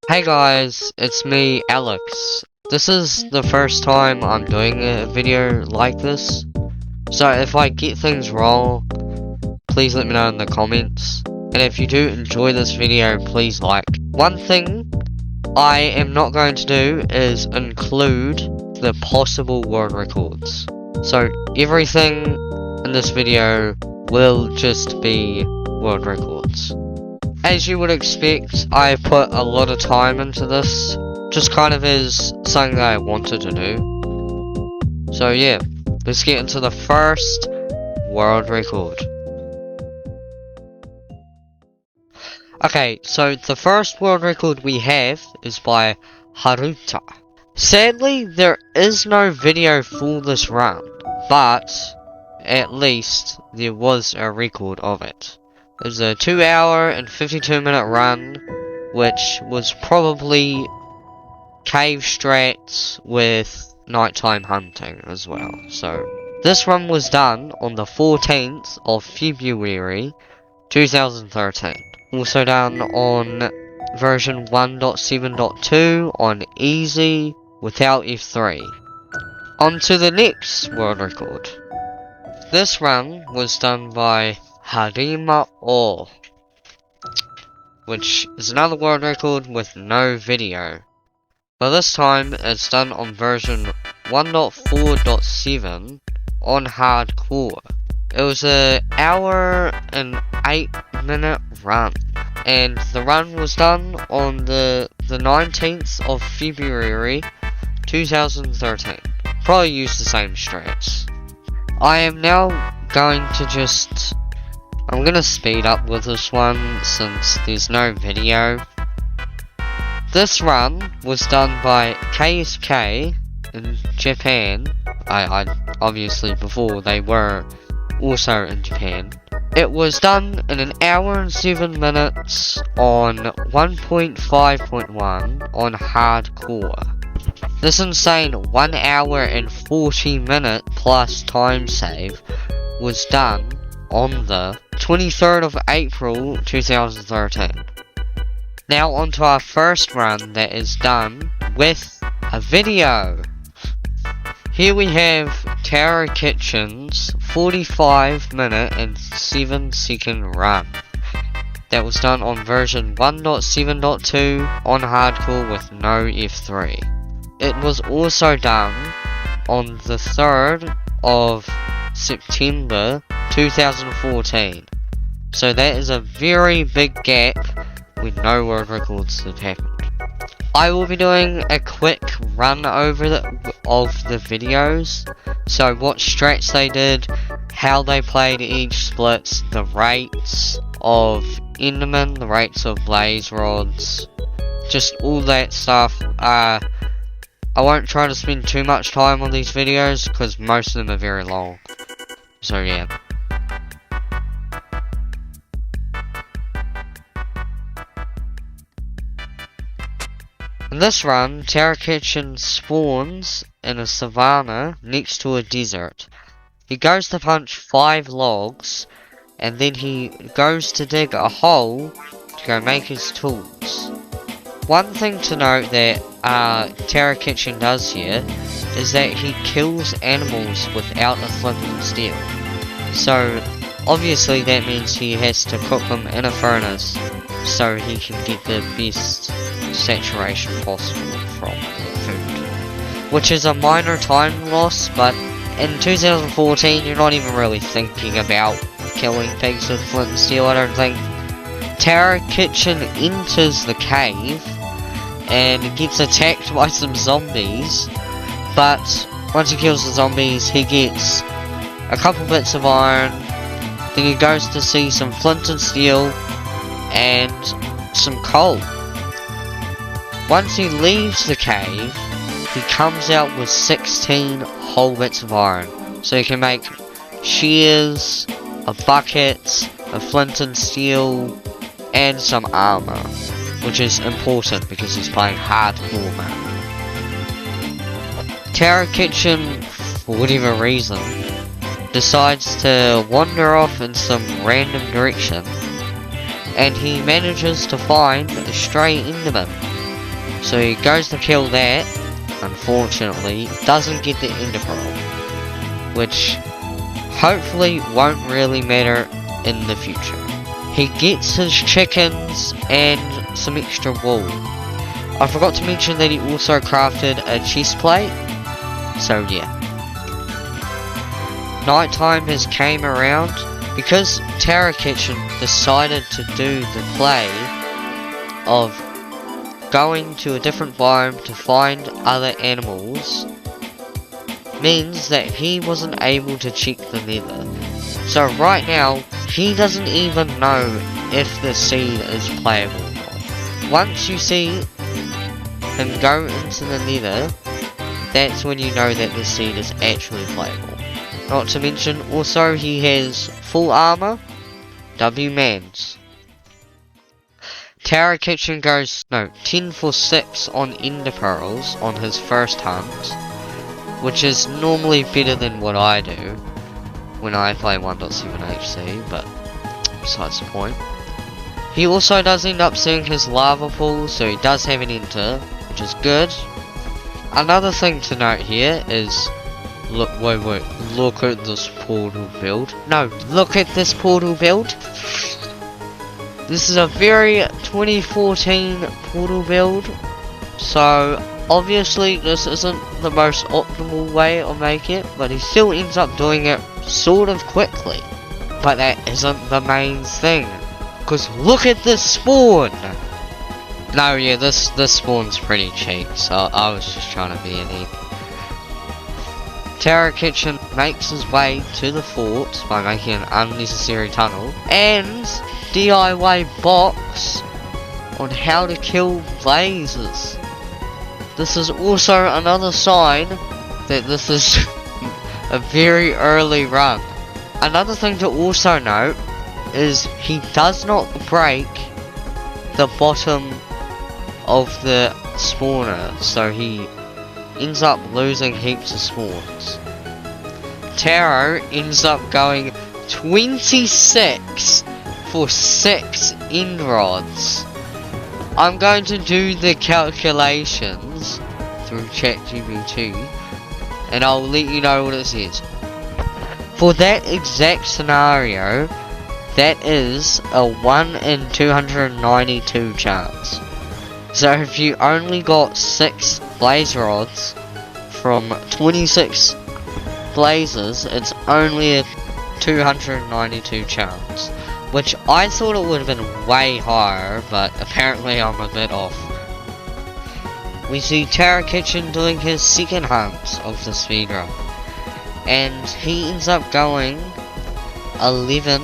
Hey guys, it's me, Alex. This is the first time I'm doing a video like this, so if I get things wrong, please let me know in the comments. And if you do enjoy this video, please like. One thing I am not going to do is include the possible world records. So everything in this video will just be world records. As you would expect, I put a lot of time into this, just kind of as something that I wanted to do. So yeah, let's get into the first world record. Okay, so the first world record we have is by Haruta. Sadly, there is no video for this run, but at least there was a record of it. It was a 2 hour and 52 minute run, which was probably cave strats with nighttime hunting as well. So, this run was done on the 14th of February 2013. Also done on version 1.7.2 on easy without F3. On to the next world record. This run was done by Harimo, which is another world record with no video. But this time it's done on version 1.4.7 on hardcore. It was an hour and 8 minute run, and the run was done on the 19th of February 2013. Probably used the same strats. I am now going to I'm gonna speed up with this one since there's no video. This run was done by KSK in Japan. I obviously before they were also in Japan. It was done in an hour and 7 minutes on 1.5.1 on hardcore. This insane 1 hour and 40 minute plus time save was done on the 23rd of April 2013. Now onto our first run that is done with a video. Here we have tarokitchen's 45 minute and 7 second run. That was done on version 1.7.2 on hardcore with no F3. It was also done on the 3rd of September 2014. So that is a very big gap with no world records that happened. I will be doing a quick run over of the videos. So what strats they did, how they played each splits, the rates of Enderman, the rates of blaze rods, just all that stuff. I won't try to spend too much time on these videos because most of them are very long. So yeah. In this run, tarokitchen spawns in a savanna next to a desert. He goes to punch 5 logs, and then he goes to dig a hole to go make his tools. One thing to note that tarokitchen does here is that he kills animals without a flint and steel. So obviously that means he has to cook them in a furnace so he can get the best saturation possible from food. Which is a minor time loss, but in 2014 you're not even really thinking about killing pigs with flint and steel, I don't think. tarokitchen enters the cave and gets attacked by some zombies, but once he kills the zombies he gets a couple bits of iron, then he goes to see some flint and steel and some coal. Once he leaves the cave, he comes out with 16 whole bits of iron, so he can make shears, a bucket, a flint and steel, and some armor, which is important because he's playing hardcore mode. tarokitchen, for whatever reason, decides to wander off in some random direction, and he manages to find a stray Enderman. So he goes to kill that, unfortunately, doesn't get the ender pearl, which hopefully won't really matter in the future. He gets his chickens and some extra wool. I forgot to mention that he also crafted a chest plate, so yeah. Nighttime has came around. Because tarokitchen decided to do the play of going to a different biome to find other animals, means that he wasn't able to check the nether. So right now, he doesn't even know if the seed is playable or not. Once you see him go into the nether, that's when you know that the seed is actually playable. Not to mention, also he has full armor, W-mans. Tarokitchen goes 10 for 6 on ender pearls on his first hunt, which is normally better than what I do when I play 1.7 HC, but besides the point. He also does end up seeing his lava pool, so he does have an enter, which is good. Another thing to note here is, look at this portal build. No, look at this portal build. This is a very 2014 portal build, so obviously this isn't the most optimal way of making it, but he still ends up doing it sort of quickly. But that isn't the main thing, because look at this spawn! No, yeah, this spawn's pretty cheap, so I was just trying to be an egg. Tarokitchen makes his way to the fort by making an unnecessary tunnel, and DIY box on how to kill blazes. This is also another sign that this is a very early run. Another thing to also note is he does not break the bottom of the spawner, so he ends up losing heaps of spawns. Taro ends up going 26 for 6 end rods. I'm going to do the calculations through ChatGPT and I'll let you know what it says. For that exact scenario, that is a 1 in 292 chance. So if you only got 6 blaze rods from 26 blazes, it's only a 292 chance. Which I thought it would have been way higher, but apparently I'm a bit off. We see Tarokitchen doing his second hunt of the speedrun, and he ends up going 11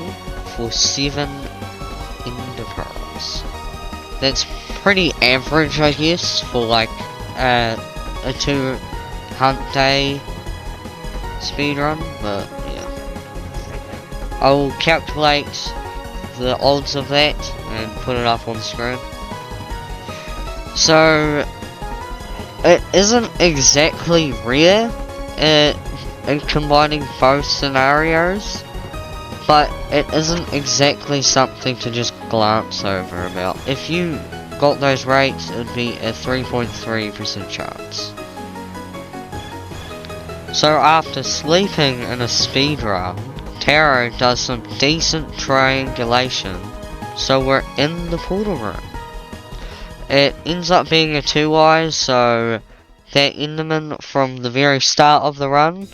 for 7 ender pearls. That's pretty average, I guess, for like a 2 hunt day speedrun, but yeah. I will calculate the odds of that and put it up on the screen. So it isn't exactly rare in combining both scenarios, but it isn't exactly something to just glance over about. If you got those rates, it would be a 3.3% chance. So after sleeping in a speedrun, Taro does some decent triangulation, so we're in the portal room. It ends up being a 2-eye, so that enderman from the very start of the run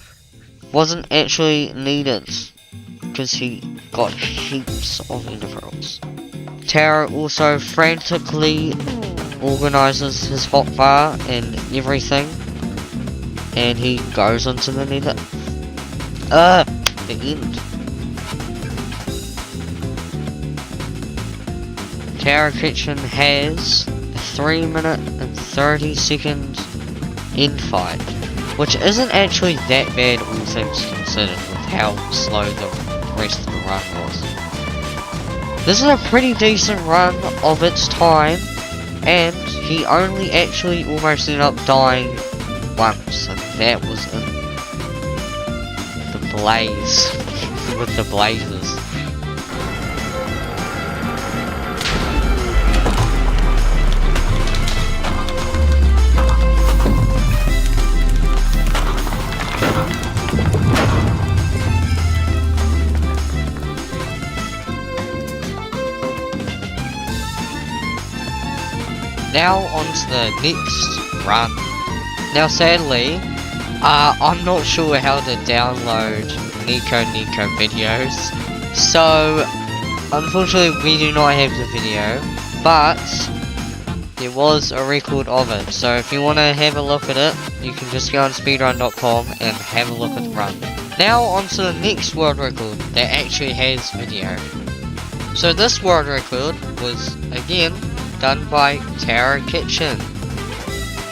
wasn't actually needed, because he got heaps of ender pearls. Taro also frantically organises his hotbar and everything, and he goes into the nether. The end. Tarokitchen has a 3 minute and 30 second end fight, which isn't actually that bad all things considered with how slow the rest of the run was. This is a pretty decent run of its time, and he only actually almost ended up dying once, and that was in the blaze with the blazes. Now on to the next run. Now sadly, I'm not sure how to download Nico videos, so unfortunately we do not have the video, but there was a record of it, so if you want to have a look at it, you can just go on speedrun.com and have a look at the run. Now on to the next world record that actually has video. So this world record was again done by tarokitchen.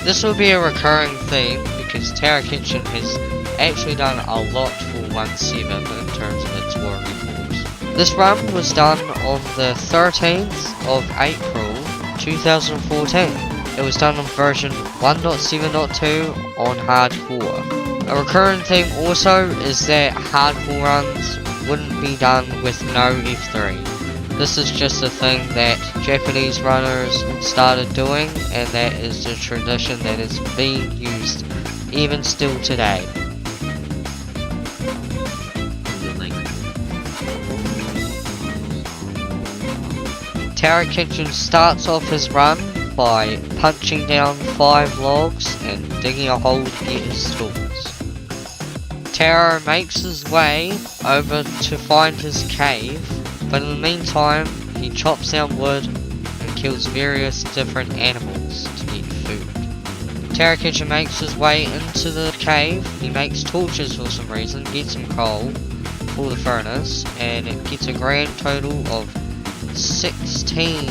This will be a recurring theme because tarokitchen has actually done a lot for 1.7 in terms of its world records. This run was done on the 13th of April 2014. It was done on version 1.7.2 on hardcore. A recurring theme also is that hardcore runs wouldn't be done with no F3. This is just a thing that Japanese runners started doing, and that is the tradition that is being used even still today. tarokitchen starts off his run by punching down 5 logs and digging a hole to get his stools. Taro makes his way over to find his cave, but in the meantime he chops down wood and kills various different animals to get food. tarokitchen makes his way into the cave. He makes torches for some reason, gets some coal for the furnace, and it gets a grand total of 16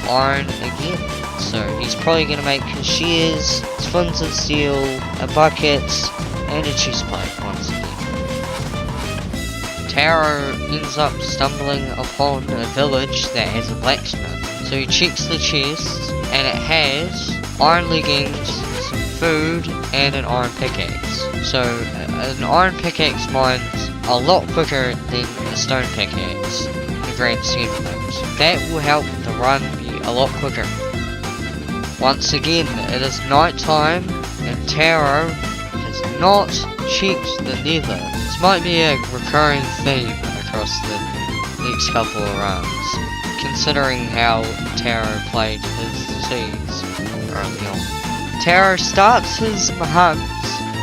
iron again. So he's probably going to make shears, spoons of steel, a bucket, and a chest plate once again. Taro ends up stumbling upon a village that has a blacksmith. So he checks the chest, and it has iron leggings, some food, and an iron pickaxe. So an iron pickaxe mines a lot quicker than a stone pickaxe in the grand scheme of things. That will help the run be a lot quicker. Once again, it is night time, and Taro has not checked the nether. This might be a recurring theme across the next couple of runs, considering how Taro played his seeds early on. Taro starts his hunt.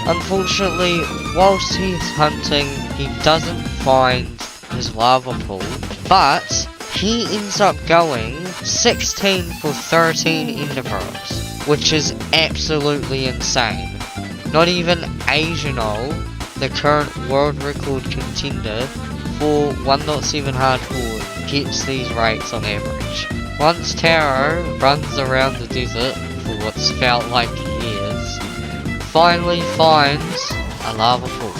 Unfortunately, whilst he's hunting, he doesn't find his lava pool, but he ends up going 16 for 13 ender pearls, which is absolutely insane. Not even Asianol, the current world record contender for 1.7 hardcore, gets these rates on average. Once Taro runs around the desert for what's felt like years, finally finds a lava pool.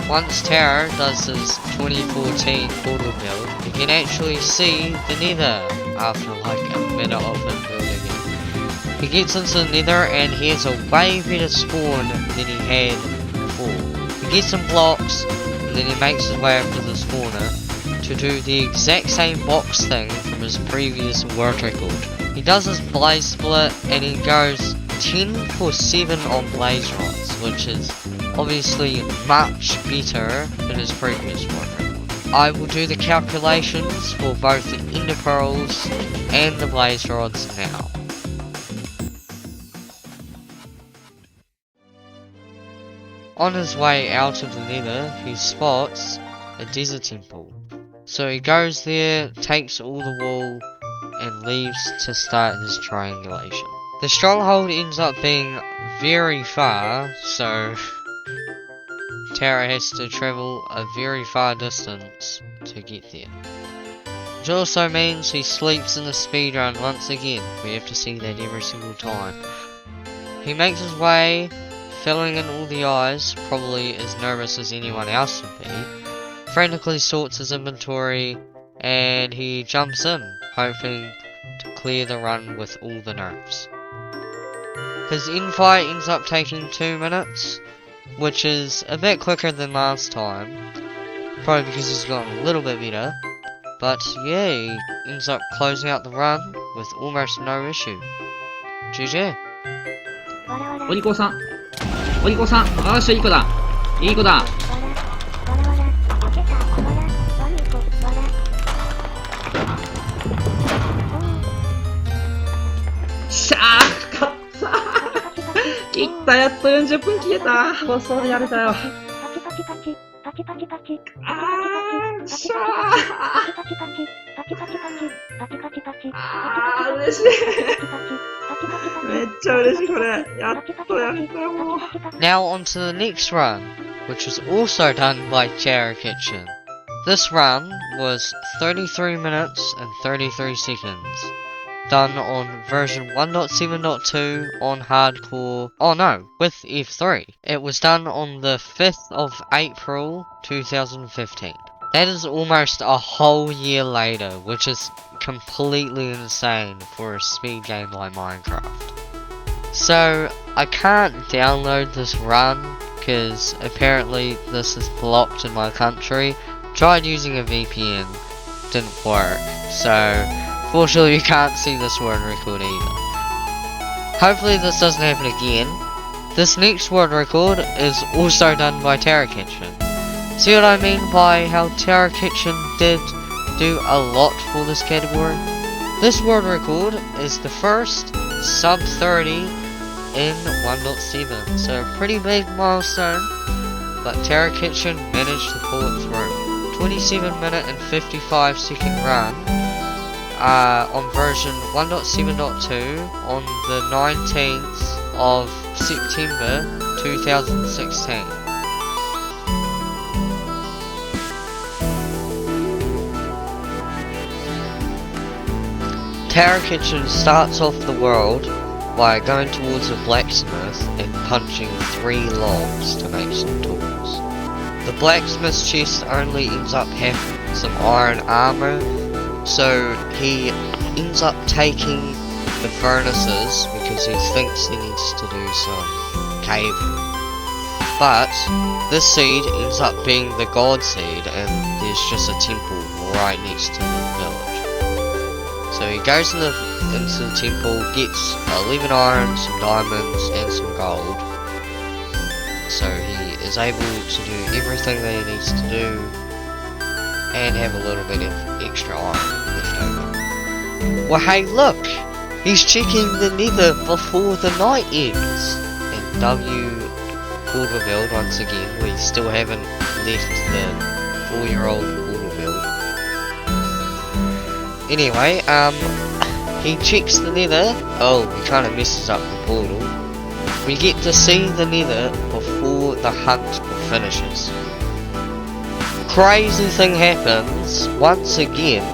Once Taro does his 2014 portal build, he can actually see the nether after like a minute of him building it. He gets into the nether and he has a way better spawn than he had before. He gets some blocks and then he makes his way up to the spawner to do the exact same box thing from his previous world record. He does his blaze split and he goes 10 for 7 on blaze rods, which is obviously much better than his previous world record. I will do the calculations for both the ender pearls and the blaze rods now. On his way out of the nether, he spots a desert temple. So he goes there, takes all the wool, and leaves to start his triangulation. The stronghold ends up being very far, so Taro has to travel a very far distance to get there. Which also means he sleeps in the speedrun once again. We have to see that every single time. He makes his way, filling in all the eyes, probably as nervous as anyone else would be. Frantically sorts his inventory, and he jumps in, hoping to clear the run with all the nerves. His infight ends up taking 2 minutes, which is a bit quicker than last time, probably because he's gotten a little bit better, but yeah, he ends up closing out the run with almost no issue. GG. お利口さん、お利口さん、あーし、いい子だ、いい子だ。しゃー勝ったー切った、やっと40分消えた。放送でやれたよ。しゃー嬉しい。めっちゃ嬉しいこれ。やっとやれたよもう。 Now on to the next run, which was also done by tarokitchen. This run was 33 minutes and 33 seconds. Done on version 1.7.2 on hardcore. Oh no, with F3. It was done on the 5th of April 2015. That is almost a whole year later, which is completely insane for a speed game like Minecraft. So, I can't download this run, because apparently this is blocked in my country. Tried using a VPN, didn't work, so fortunately you can't see this world record either. Hopefully this doesn't happen again. This next world record is also done by tarokitchen. See what I mean by how tarokitchen did do a lot for this category? This world record is the first sub 30 in 1.7, so a pretty big milestone, but tarokitchen managed to pull it through. 27 minute and 55 second run on version 1.7.2 on the 19th of September 2016. tarokitchen starts off the world by going towards a blacksmith and punching 3 logs to make some tools. The blacksmith's chest only ends up having some iron armor, so he ends up taking the furnaces because he thinks he needs to do some caving. But this seed ends up being the god seed, and there's just a temple right next to the village. So he goes into the temple, gets 11 iron, some diamonds, and some gold. So he is able to do everything that he needs to do, and have a little bit of extra iron left over. Well, hey, look! He's checking the nether before the night ends! And W portal build once again. We still haven't left the 4-year-old portal build. Anyway, he checks the nether. Oh, he kind of messes up the portal. We get to see the nether before the hunt finishes. Crazy thing happens once again.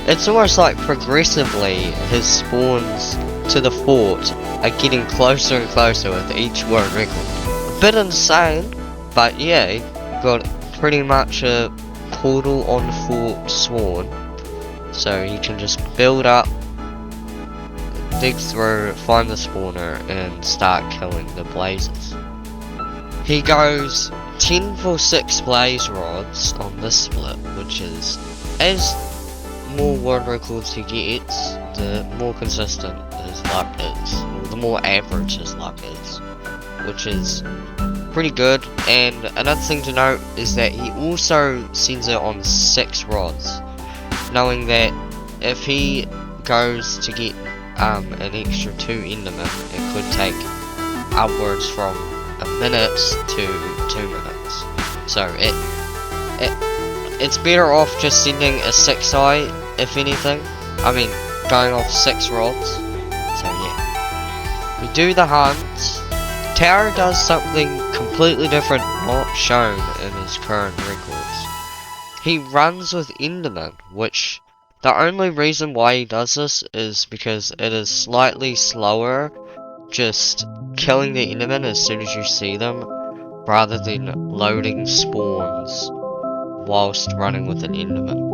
It's almost like progressively his spawns to the fort are getting closer and closer with each world record. A bit insane, but yeah, he got pretty much a portal on fort spawn, so he can just build up, dig through, find the spawner, and start killing the blazes. He goes 10 for 6 blaze rods on this split, which is, as more world records he gets, the more consistent his luck is, or the more average his luck is, which is pretty good. And another thing to note is that he also sends it on 6 rods, knowing that if he goes to get an extra 2 endermen, it could take upwards from a minute to 2 minutes. So it's better off just sending a 6-eye, if anything. I mean, going off 6 rods. So yeah, we do the hunt. Tower does something completely different, not shown in his current records. He runs with endermen, which the only reason why he does this is because it is slightly slower just killing the endermen as soon as you see them, rather than loading spawns whilst running with an enderman.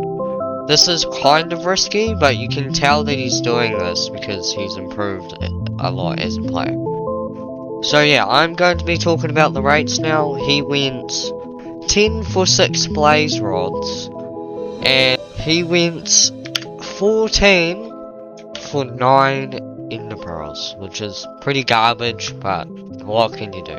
This is kind of risky, but you can tell that he's doing this because he's improved a lot as a player. So yeah, I'm going to be talking about the rates now. He went 10 for 6 blaze rods, and he went 14 for 9 ender pearls, which is pretty garbage, but what can you do?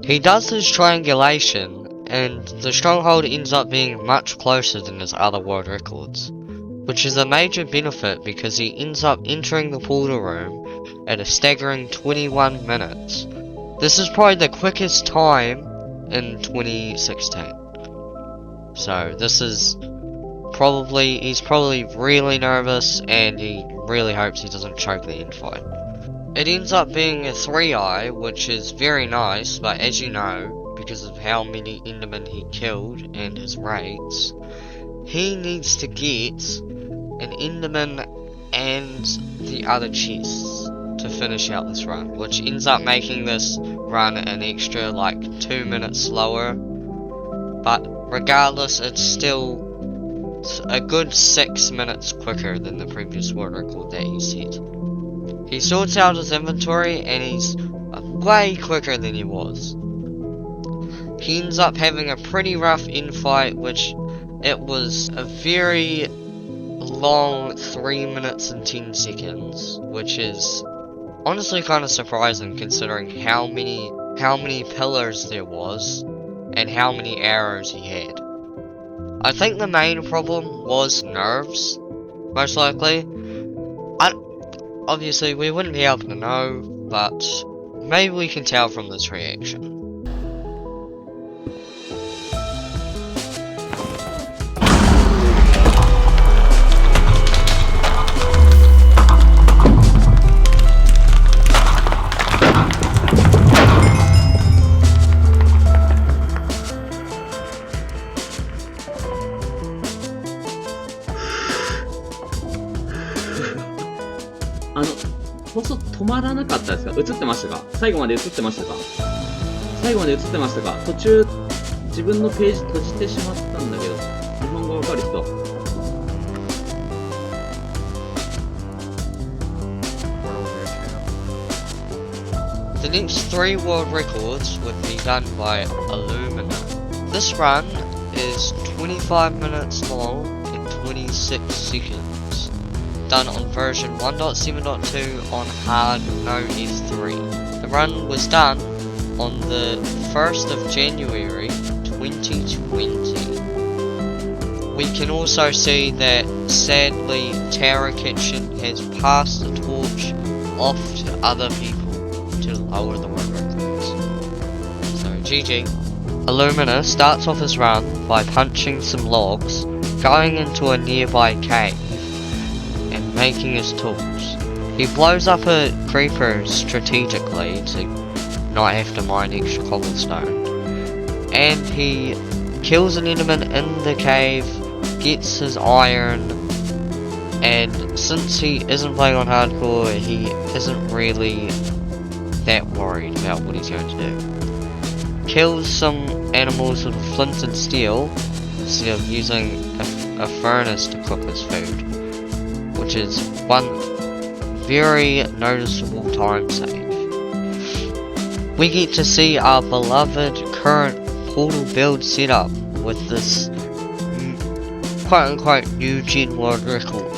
He does his triangulation, and the stronghold ends up being much closer than his other world records, which is a major benefit because he ends up entering the portal room at a staggering 21 minutes. This is probably the quickest time in 2016. So this is he's probably really nervous and he really hopes he doesn't choke the end fight. It ends up being a 3-eye, which is very nice, but as you know, because of how many Endermen he killed and his raids, he needs to get an Enderman and the other chests to finish out this run, which ends up making this run an extra like 2 minutes slower, but regardless it's still a good 6 minutes quicker than the previous world record that he set. He sorts out his inventory and he's way quicker than he was. He ends up having a pretty rough infight, which it was a very long 3 minutes and 10 seconds, which is honestly kind of surprising considering how many pillars there was and how many arrows he had. I think the main problem was nerves, most likely. Obviously we wouldn't be able to know, but maybe we can tell from this reaction.放送止まらなかったですか？映ってましたか？最後まで映ってましたか？最後まで映ってましたか？途中自分のページ閉じてしまったんだけど、日本語わかる人。The next 3 world records would be done by IIIumina. This run is 25 minutes long and 26 seconds. Done on version 1.7.2 on hard no F3. The run was done on the 1st of January 2020. We can also see that sadly tarokitchen has passed the torch off to other people to lower the world records. So GG. IIIumina starts off his run by punching some logs, going into a nearby cave and making his tools. He blows up a creeper strategically to not have to mine extra cobblestone, and he kills an enderman in the cave, gets his iron, and since he isn't playing on hardcore, he isn't really that worried about what he's going to do. Kills some animals with flint and steel instead of using a furnace to cook his food, which is one very noticeable time save. We get to see our beloved current portal build setup with this quote unquote new gen world record.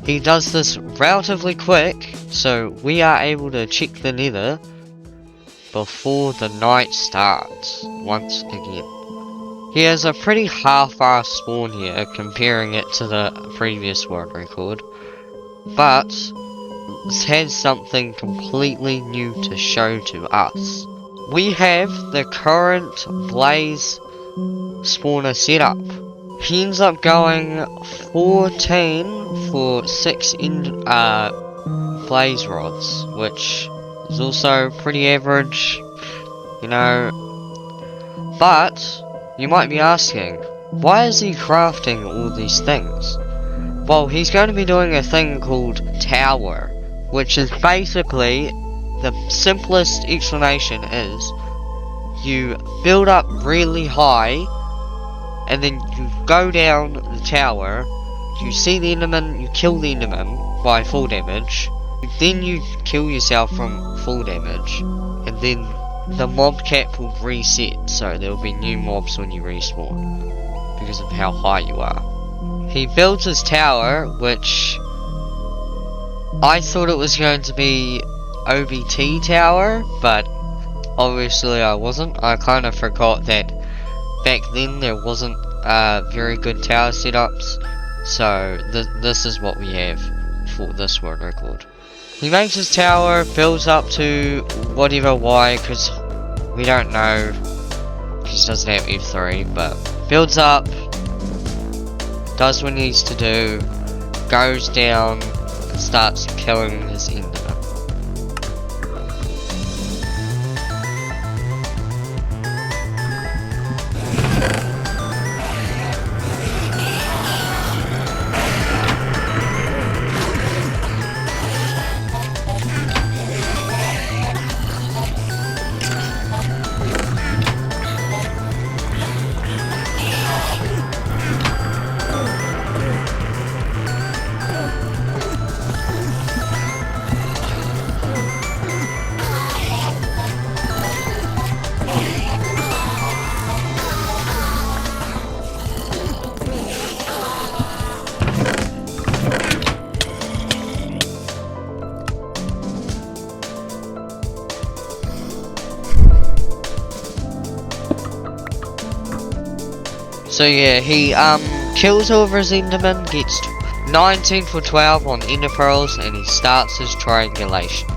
He does this relatively quick, so we are able to check the nether before the night starts once again. He has a pretty half-assed spawn here comparing it to the previous world record, but this has something completely new to show to us. We have the current blaze spawner setup. He ends up going 14 for 6 blaze rods, which is also pretty average, you know. But you might be asking, why is he crafting all these things? Well, he's going to be doing a thing called tower, which is basically, the simplest explanation is, you build up really high, and then you go down the tower, you see the enderman, you kill the enderman by full damage, then you kill yourself from full damage, and then the mob cap will reset, so there will be new mobs when you respawn, because of how high you are. He builds his tower, which I thought it was going to be OBT tower, but obviously I wasn't. I kind of forgot that back then there wasn't very good tower setups. So this is what we have for this world record. He makes his tower, builds up to whatever Y, because we don't know. He doesn't have F3, but builds up, does what he needs to do, goes down, and starts killing his enderman. So yeah, he kills over his enderman, gets 19 for 12 on ender pearls, and he starts his triangulation.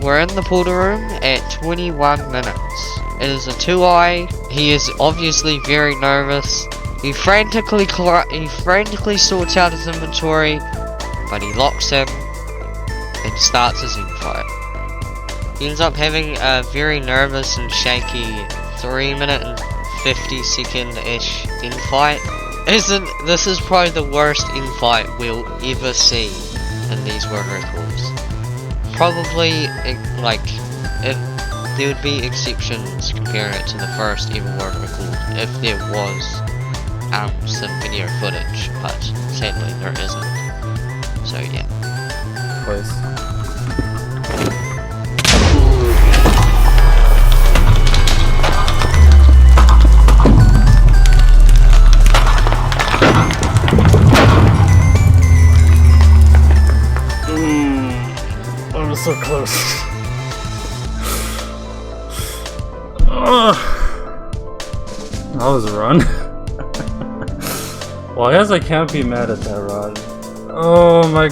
We're in the portal room at 21 minutes. It is a 2i. He is obviously very nervous. He frantically sorts out his inventory, but he locks in and starts his infight. He ends up having a very nervous and shaky 3-minute and 50-second-ish infight. This is probably the worst infight we'll ever see in these world records. Probably, there would be exceptions comparing it to the first ever world record if there was some video footage, but sadly there isn't. So yeah. Place. So close. That was a run. Well, I guess I can't be mad at that run. Oh my.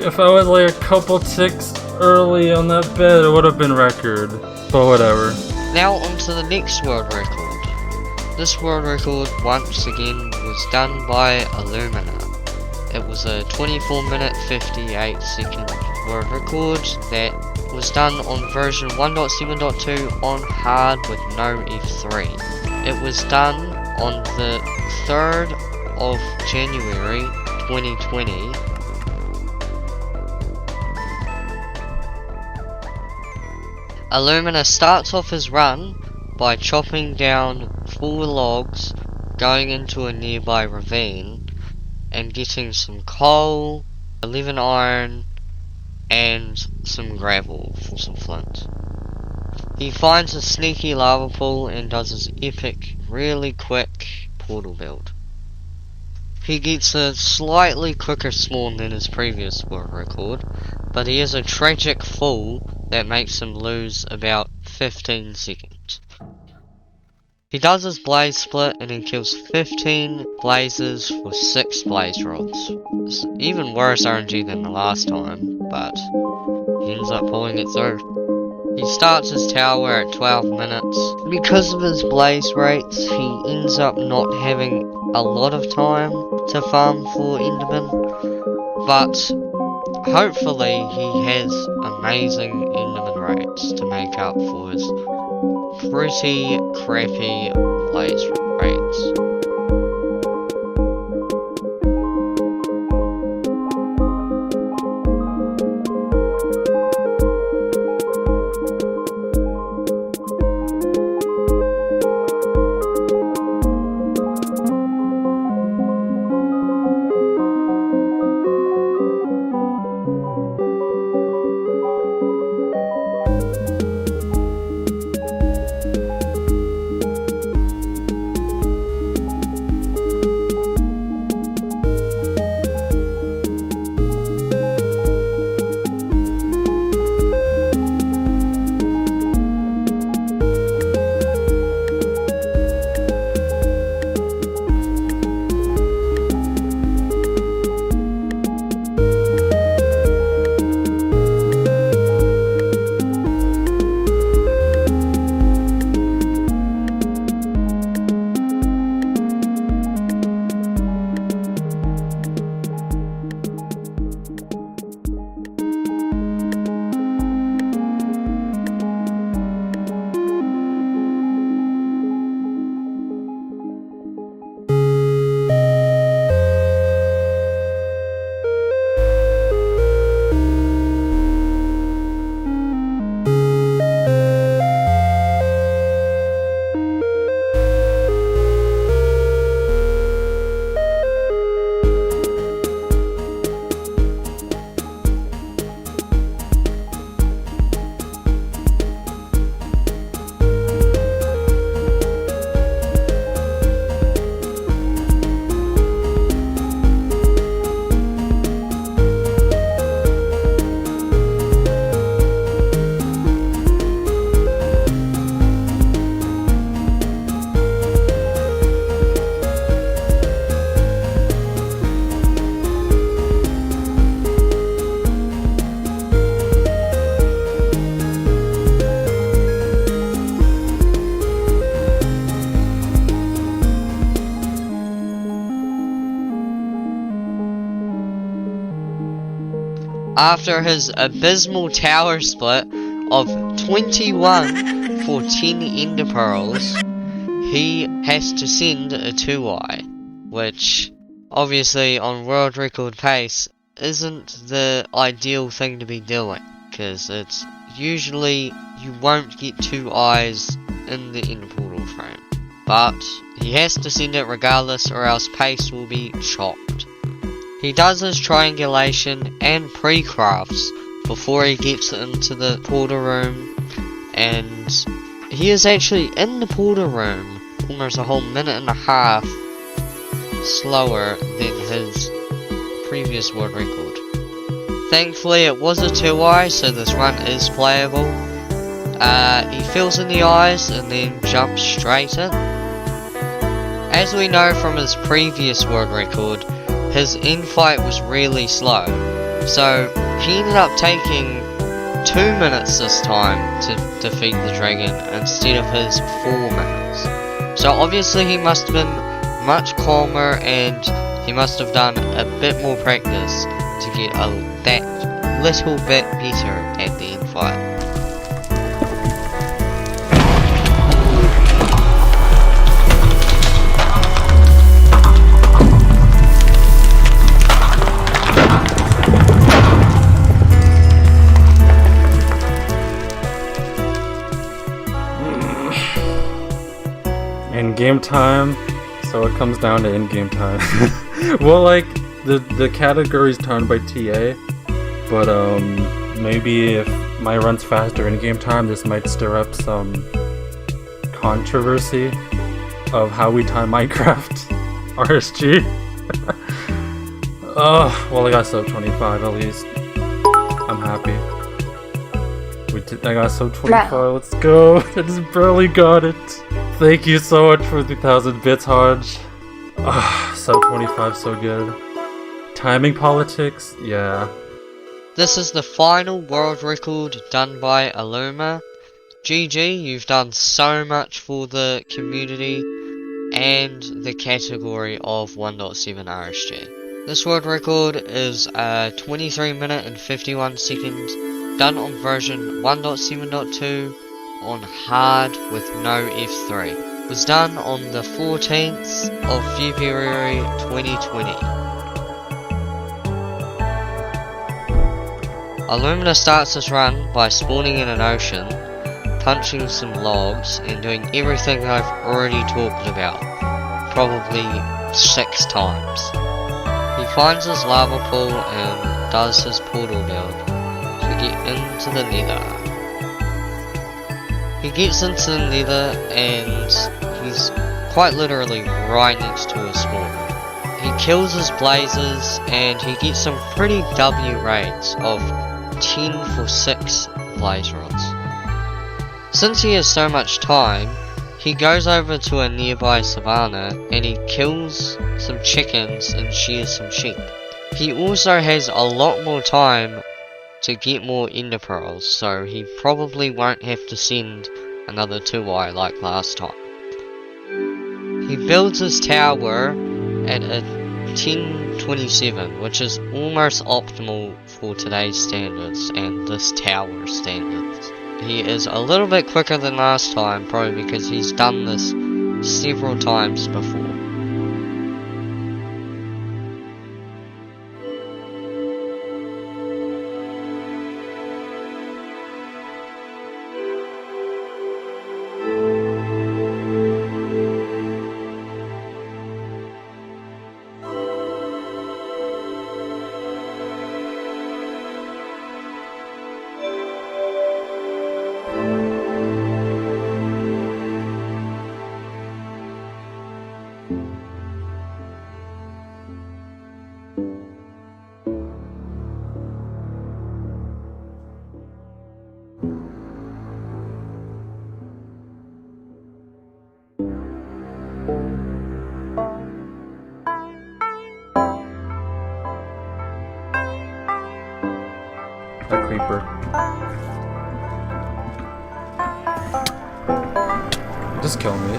If I was like a couple ticks early on that bed, it would have been record. But whatever. Now on to the next world record. This world record, once again, was done by IIIumina. It was a 24-minute, 58-second world record that was done on version 1.7.2 on hard with no F3. It was done on the 3rd of January 2020. IIIumina starts off his run by chopping down 4 logs, going into a nearby ravine, and getting some coal, 11 iron, and some gravel for some flint. He finds a sneaky lava pool and does his epic, really quick portal build. He gets a slightly quicker spawn than his previous world record, but he is a tragic fall that makes him lose about 15 seconds. He does his blaze split and he kills 15 blazes for 6 blaze rods. It's even worse RNG than the last time, but he ends up pulling it through. He starts his tower at 12 minutes. Because of his blaze rates, he ends up not having a lot of time to farm for enderman, but hopefully he has amazing enderman rates to make up for his pretty crappy blaze rates. After his abysmal tower split of 21 for 10 ender pearls, he has to send a 2-eye, which obviously on world record pace isn't the ideal thing to be doing, because it's usually you won't get 2 eyes in the ender portal frame. But he has to send it regardless, or else pace will be chopped. He does his triangulation and pre-crafts before he gets into the portal room, and he is actually in the portal room almost a whole minute and a half slower than his previous world record. Thankfully it was a 2-eye, so this run is playable. He fills in the eyes and then jumps straight in. As we know from his previous world record, his end fight was really slow, so he ended up taking 2 minutes this time to defeat the dragon instead of his 4 minutes. So obviously he must have been much calmer, and he must have done a bit more practice to get that little bit better at the end fight. In-game time, so it comes down to in-game time. Well, like, the category's turned by TA, but maybe if my run's faster in-game time, this might stir up some controversy of how we time Minecraft RSG. Oh, well, I got sub 25 at least. I'm happy. I got sub 25, let's go. I just barely got it. Thank you so much for 3,000 bits, Hodge. Sub 25, so good. Timing politics, yeah. This is the final world record done by IIIumina. GG, you've done so much for the community and the category of 1.7 RSG. This world record is 23 minute and 51 seconds, done on version 1.7.2 on hard with no F3. It was done on the 14th of February 2020. IIIumina starts this run by spawning in an ocean, punching some logs, and doing everything I've already talked about, probably 6 times. He finds his lava pool and does his portal build to get into the nether. He gets into the nether and he's quite literally right next to his spawn. He kills his blazes and he gets some pretty W rates of 10 for 6 blaze rods. Since he has so much time, he goes over to a nearby savanna and he kills some chickens and shears some sheep. He also has a lot more time to get more ender pearls, so he probably won't have to send another 2-eye like last time. He builds his tower at a 1027, which is almost optimal for today's standards and this tower standards. He is a little bit quicker than last time, probably because he's done this several times before. That creeper. Just kill me.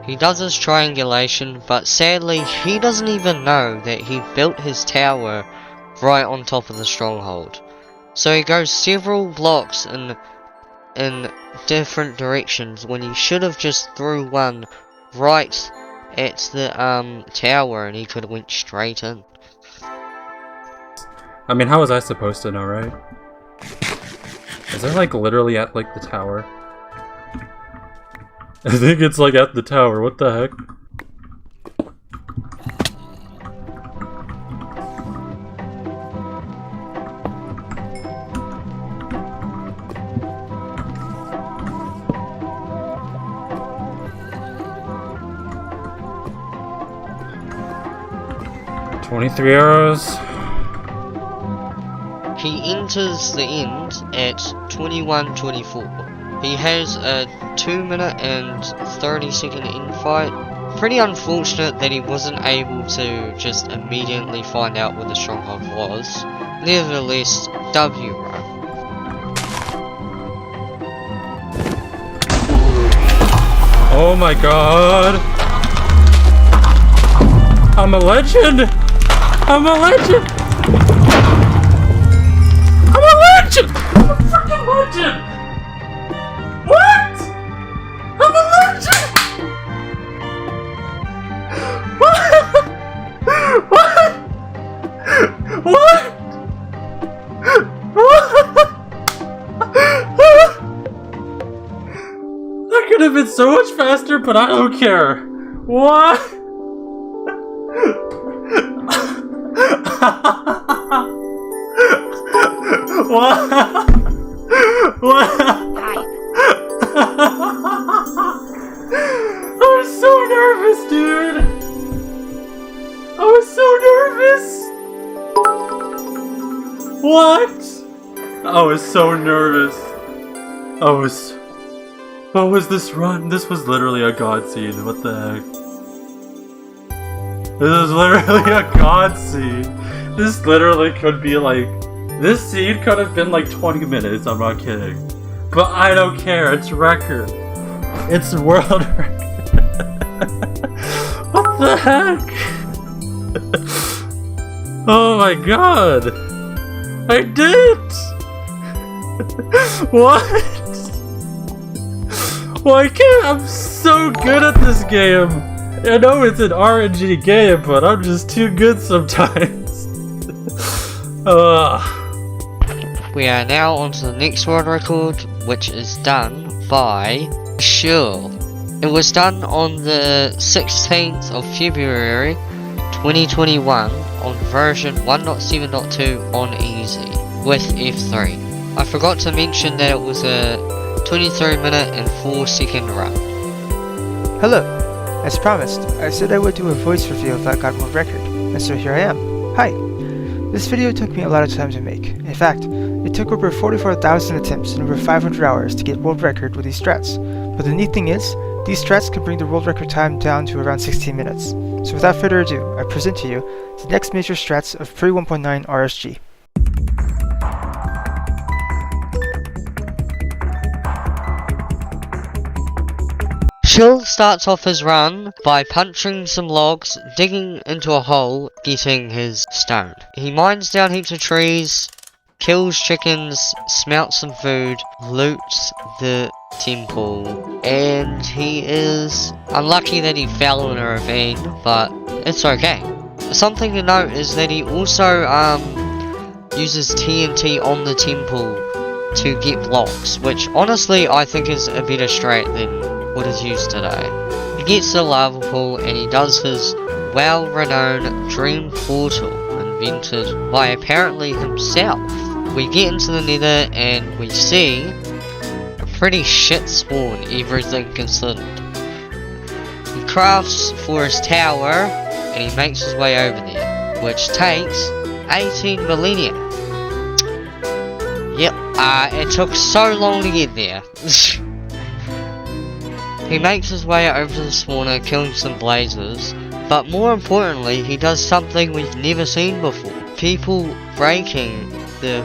He does his triangulation, but sadly he doesn't even know that he built his tower right on top of the stronghold. So he goes several blocks in different directions when he should have just threw one right at the tower and he could have went straight in. I mean, how was I supposed to know, right? Is it like literally at like the tower? I think it's like at the tower, what the heck? $23 arrows. He enters the end at 21:24. He has a 2-minute and 30-second infight. Pretty unfortunate that he wasn't able to just immediately find out where the stronghold was. Nevertheless, W run. Oh my god! I'm a legend! I'm a legend! I'm a legend! I'm a freaking legend! What? I'm a legend! What? What? What? What? That could have been so much faster, but I don't care. What? What? What? I was so nervous, dude. I was so nervous. What? I was so nervous. What was this run? This was literally a god scene. What the heck? This is literally a god scene. This literally could be like... This scene could have been like 20 minutes, I'm not kidding. But I don't care, it's record. It's world record. What the heck? Oh my god. I did it! What? Why can't I'm so good at this game? I know it's an RNG game, but I'm just too good sometimes. We are now on to the next world record, which is done by Cscuile. It was done on the 16th of February 2021 on version 1.7.2 on easy with F3. I forgot to mention that it was a 23-minute and 4-second run. Hello! As promised, I said I would do a voice reveal if I got world record, and so here I am. Hi! This video took me a lot of time to make. In fact, it took over 44,000 attempts and over 500 hours to get world record with these strats. But the neat thing is, these strats can bring the world record time down to around 16 minutes. So without further ado, I present to you the next major strats of pre 1.9 RSG. Cscuile starts off his run by punching some logs, digging into a hole, getting his stone. He mines down heaps of trees, kills chickens, smelts some food, loots the temple, and he is unlucky that he fell in a ravine, but it's okay. Something to note is that he also uses TNT on the temple to get blocks, which honestly I think is a better strat than what is used today. He gets the lava pool and he does his well-renowned dream portal invented by apparently himself. We get into the nether and we see a pretty shit spawn, everything considered. He crafts for his tower and he makes his way over there, which takes 18 millennia. Yep, it took so long to get there. He makes his way over to the spawner, killing some blazers, but more importantly, he does something we've never seen before. People breaking the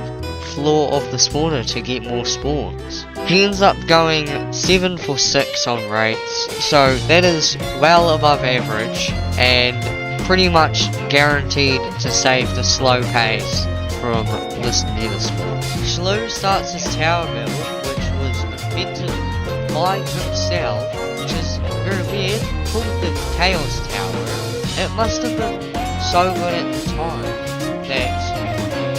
floor of the spawner to get more spawns. He ends up going 7 for 6 on rates, so that is well above average and pretty much guaranteed to save the slow pace from this nether spawn. Cscuile starts his tower build, which was invented by himself, which is very weird, called the Chaos Tower. It must have been so good at the time that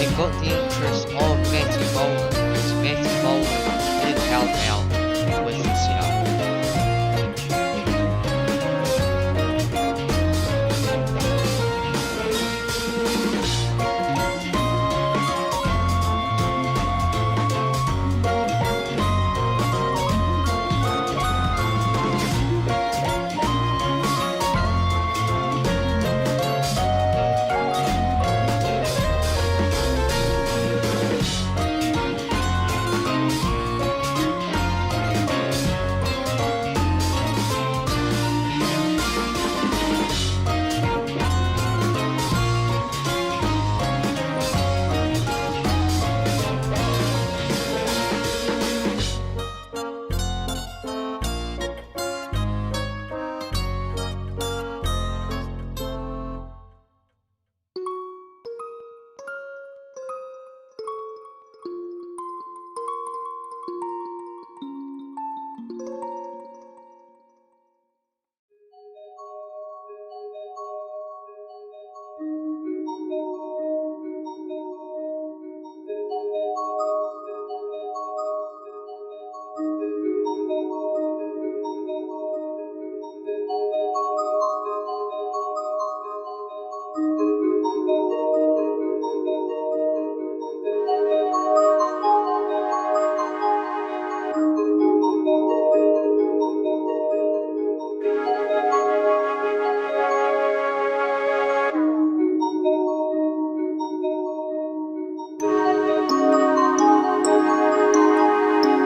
it got the interest of Matty Bowler, because Matty Bowler did help out with the setup.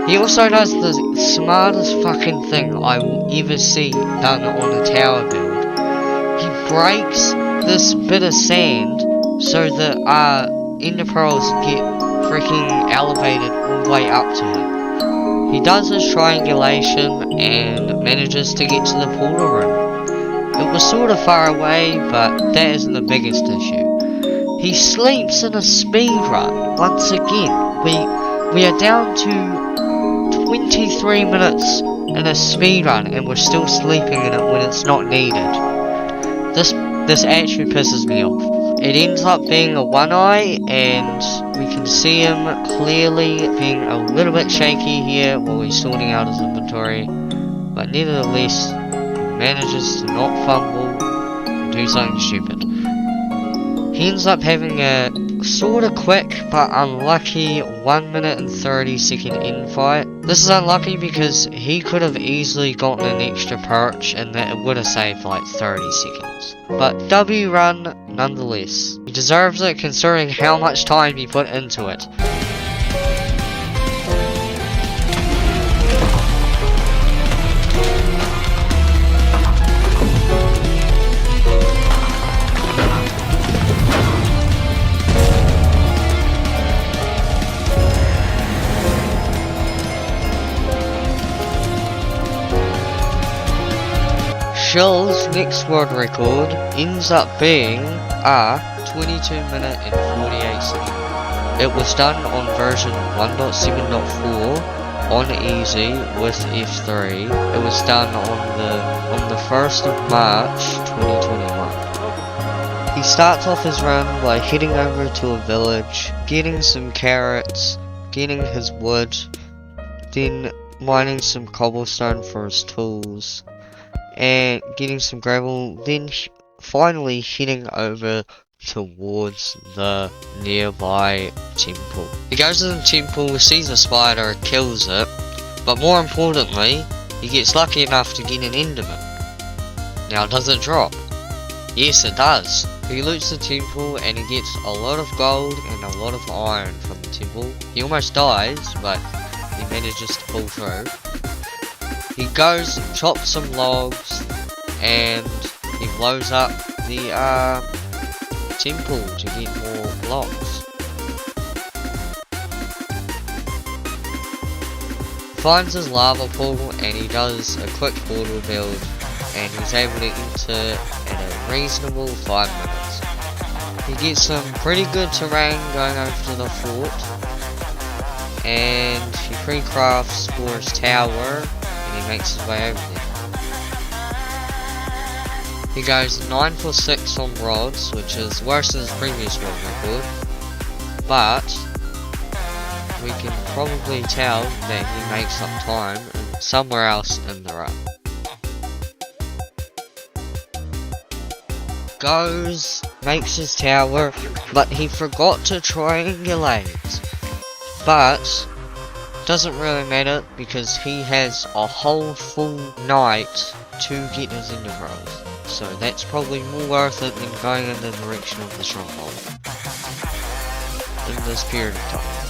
He also does the smartest fucking thing I will ever see done on a tower build. He breaks this bit of sand so that ender pearls get freaking elevated all the way up to him. He does his triangulation and manages to get to the portal room. It was sort of far away, but that isn't the biggest issue. He sleeps in a speed run once again. We are down to 23 minutes in a speedrun and we're still sleeping in it when it's not needed. This actually pisses me off. It ends up being a one-eye and we can see him clearly being a little bit shaky here while he's sorting out his inventory. But nevertheless, he manages to not fumble and do something stupid. He ends up having a sorta quick but unlucky 1 minute and 30 second infight. This is unlucky because he could have easily gotten an extra perch and that it would have saved like 30 seconds. But W run nonetheless. He deserves it considering how much time he put into it. Cscuile's next world record ends up being a 22 minute and 48 second. It was done on version 1.7.4 on easy with F3. It was done on the 1st of March 2021. He starts off his run by heading over to a village, getting some carrots, getting his wood, then mining some cobblestone for his tools, and getting some gravel, then finally heading over towards the nearby temple. He goes to the temple, sees a spider, kills it, but more importantly, he gets lucky enough to get an enderman. Now, does it drop? Yes, it does. He loots the temple and he gets a lot of gold and a lot of iron from the temple. He almost dies, but he manages to pull through. He goes and chops some logs and he blows up the temple to get more blocks. finds his lava pool and he does a quick portal build and he's able to enter in a reasonable 5 minutes. He gets some pretty good terrain going over to the fort and he pre-crafts for his tower and he makes his way over there. He goes 9 for 6 on rods, which is worse than his previous world record, but we can probably tell that he makes up time somewhere else in the run. Goes, makes his tower, but he forgot to triangulate. But doesn't really matter because he has a whole full night to get his ender pearls. So that's probably more worth it than going in the direction of the stronghold in this period of time.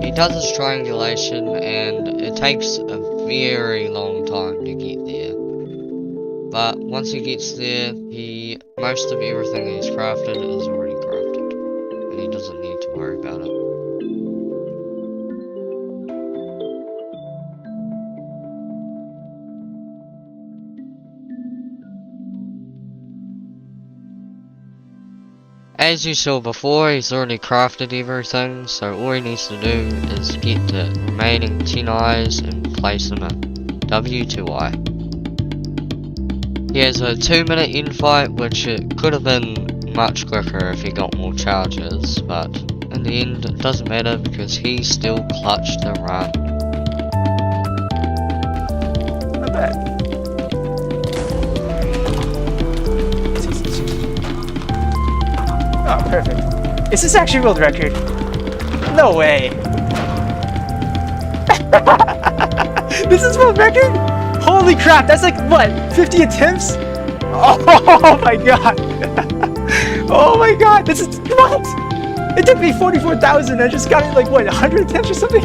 He does his triangulation and it takes a very long time to get there. But once he gets there, most of everything he's crafted is already crafted. And he doesn't need to worry about it. As you saw before, he's already crafted everything, so all he needs to do is get the remaining 10 eyes and place them in W2I. He has a 2-minute infight, which it could have been much quicker if he got more charges, but in the end it doesn't matter because he still clutched the run. Not bad. Oh, perfect. Is this actually world record? No way. This is world record? Holy crap, that's like, what, 50 attempts? Oh my god. Oh my god, this is, what? It took me 44,000, I just got it like, what, 100 attempts or something?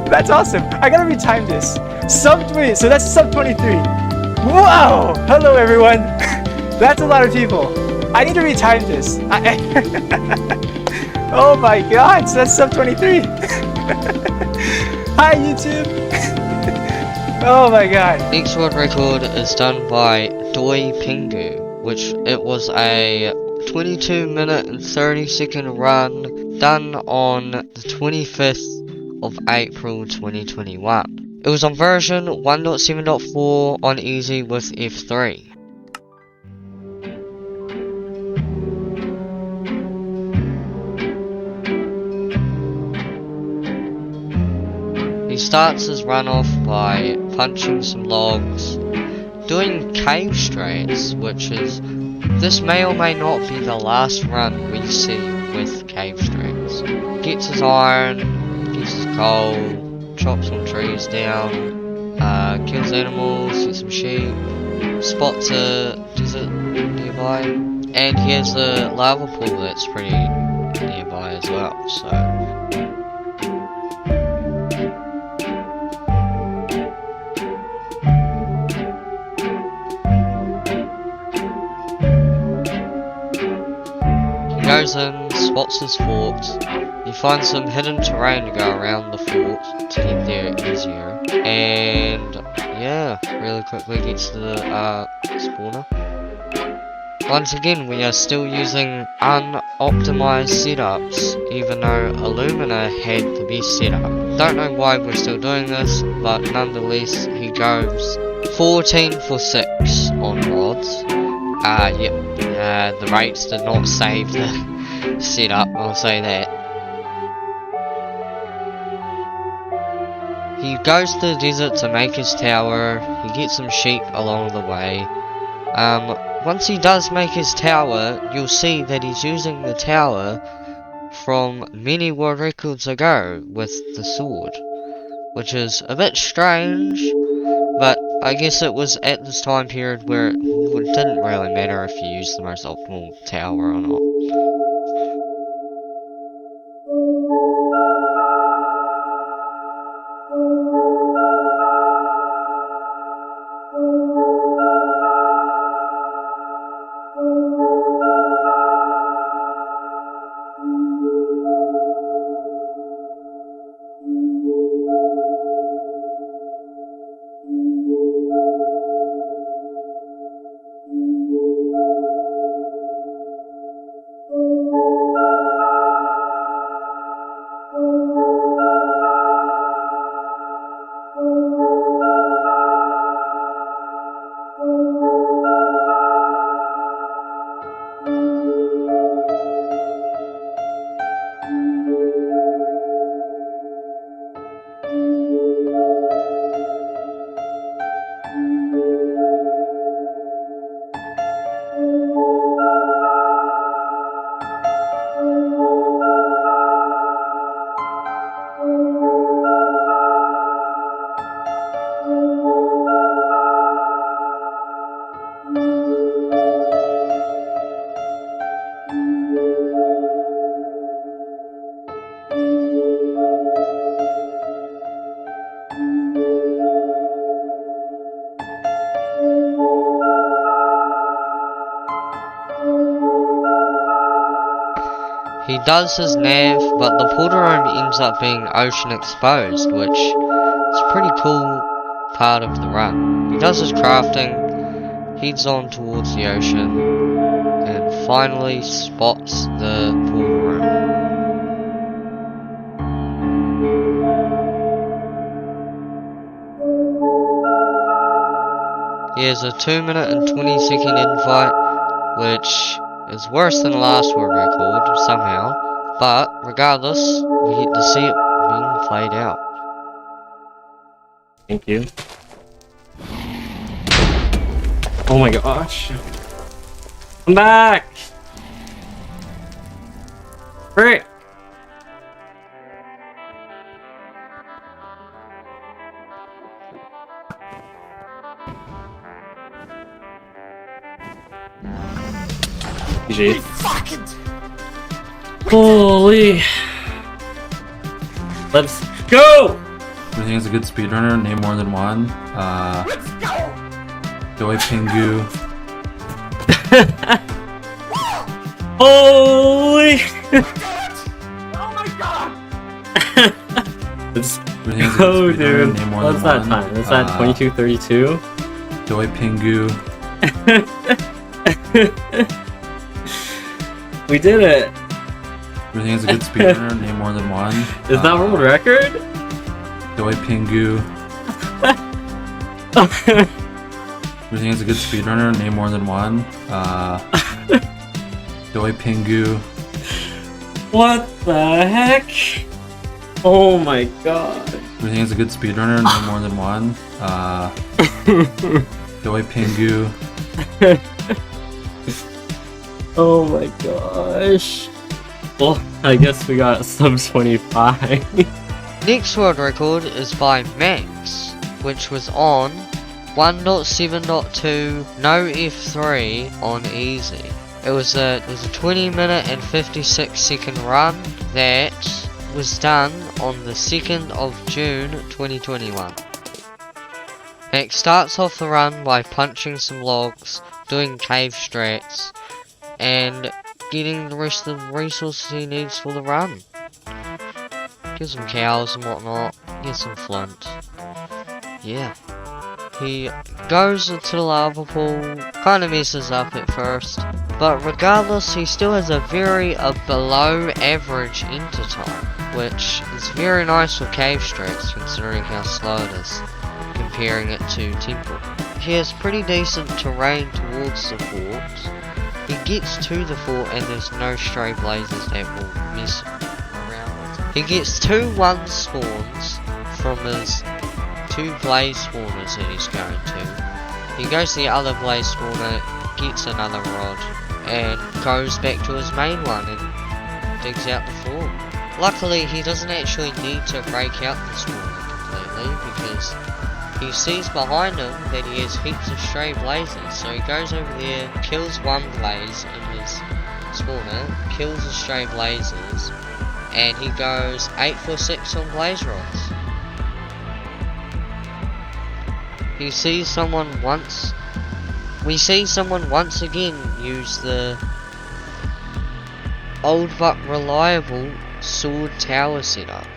That's awesome. I gotta retime this. Wait, so that's sub 23. Whoa! Hello everyone. That's a lot of people. I need to retime this. Oh my god, so that's sub 23. Hi YouTube. Oh my god. Next world record is done by DoyPingu, which it was a 22-minute and 30-second run done on the 25th of April 2021. It was on version 1.7.4 on easy with F3. he starts his run off by punching some logs, doing cave straights, which is, this may or may not be the last run we see with cave straights. Gets his iron, gets his coal, chops some trees down, kills animals, gets some sheep, spots a desert nearby, and he has a lava pool that's pretty nearby as well, so... He goes in, spots his fort, he finds some hidden terrain to go around the fort to get there easier, and yeah, really quickly gets to the spawner. Once again, we are still using unoptimized setups, even though Illumina had the best setup. Don't know why we're still doing this, but nonetheless, he goes 14 for 6 on rods. The rates did not save the setup, I'll say that. He goes to the desert to make his tower, he gets some sheep along the way. Once he does make his tower, you'll see that he's using the tower from many world records ago with the sword, which is a bit strange, but I guess it was at this time period where it didn't really matter if you used the most optimal tower or not. He does his nav, but the portal room ends up being ocean exposed, which is a pretty cool part of the run. He does his crafting, heads on towards the ocean, and finally spots the portal room. He has a 2-minute and 20-second invite, which is worse than the last world record, somehow. But, regardless, we get to see it being played out. Thank you. Oh my gosh. I'm back! Frick! GG. Holy. Let's go! I think it's a good speedrunner, name more than one. DoyPingu. Holy! Oh my god! Let's go, dude. What's that time? Is that 22:32? DoyPingu. We did it! I think it's a good speedrunner, name more than one. Is that world record? DoyPingu. I think it's a good speedrunner, name more than one. DoyPingu. What the heck? Oh my god. We think it's a good speedrunner, no more than one. DoyPingu. Oh my gosh. Well, I guess we got sub 25. Next world record is by Max, which was on 1.7.2 no F3 on easy. It was a 20 minute and 56 second run that was done on the 2nd of June 2021. Max starts off the run by punching some logs, doing cave strats, and getting the rest of the resources he needs for the run. Get some cows and whatnot, get some flint. Yeah. He goes into the lava pool, kinda messes up at first, but regardless he still has a very below average enter time, which is very nice for cave strats considering how slow it is, comparing it to temple. He has pretty decent terrain towards the fort. He gets to the fort and there's no stray blazes that will mess around with him. He gets 2 1 spawns from his 2 blaze spawners that he's going to. He goes to the other blaze spawner, gets another rod, and goes back to his main one and digs out the fort. Luckily he doesn't actually need to break out the spawner completely because he sees behind him that he has heaps of stray blazes, so he goes over there, kills one blaze in his spawner, kills the stray blazes, and he goes 8 for 6 on blaze rods. We see someone once again use the old but reliable sword tower setup.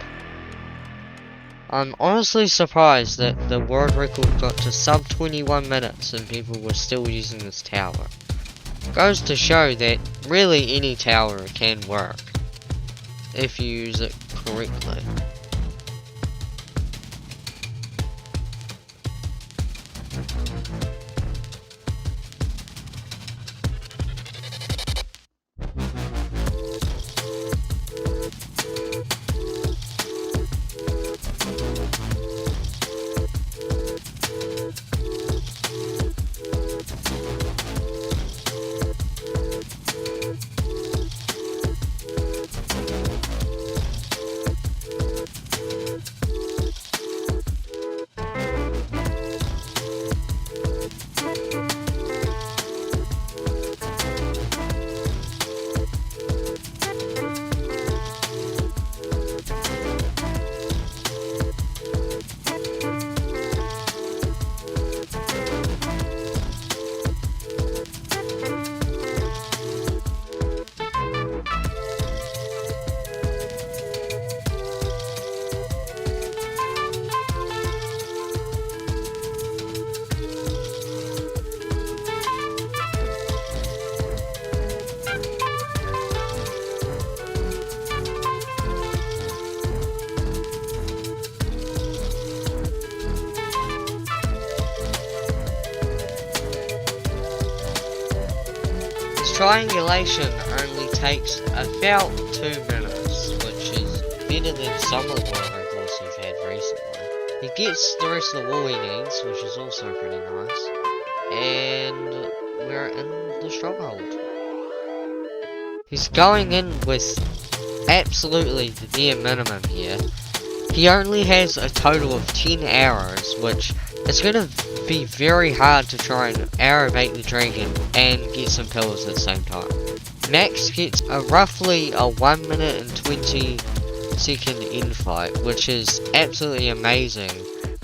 I'm honestly surprised that the world record got to sub 21 minutes and people were still using this tower. Goes to show that really any tower can work if you use it correctly. Triangulation only takes about 2 minutes, which is better than some of the world records we've had recently. He gets the rest of the wool he needs, which is also pretty nice, and we're in the stronghold. He's going in with absolutely the near minimum here. He only has a total of 10 arrows, which is going to be very hard to try and arrow bait the dragon and get some pillars at the same time. Max gets roughly a 1 minute and 20 second infight, which is absolutely amazing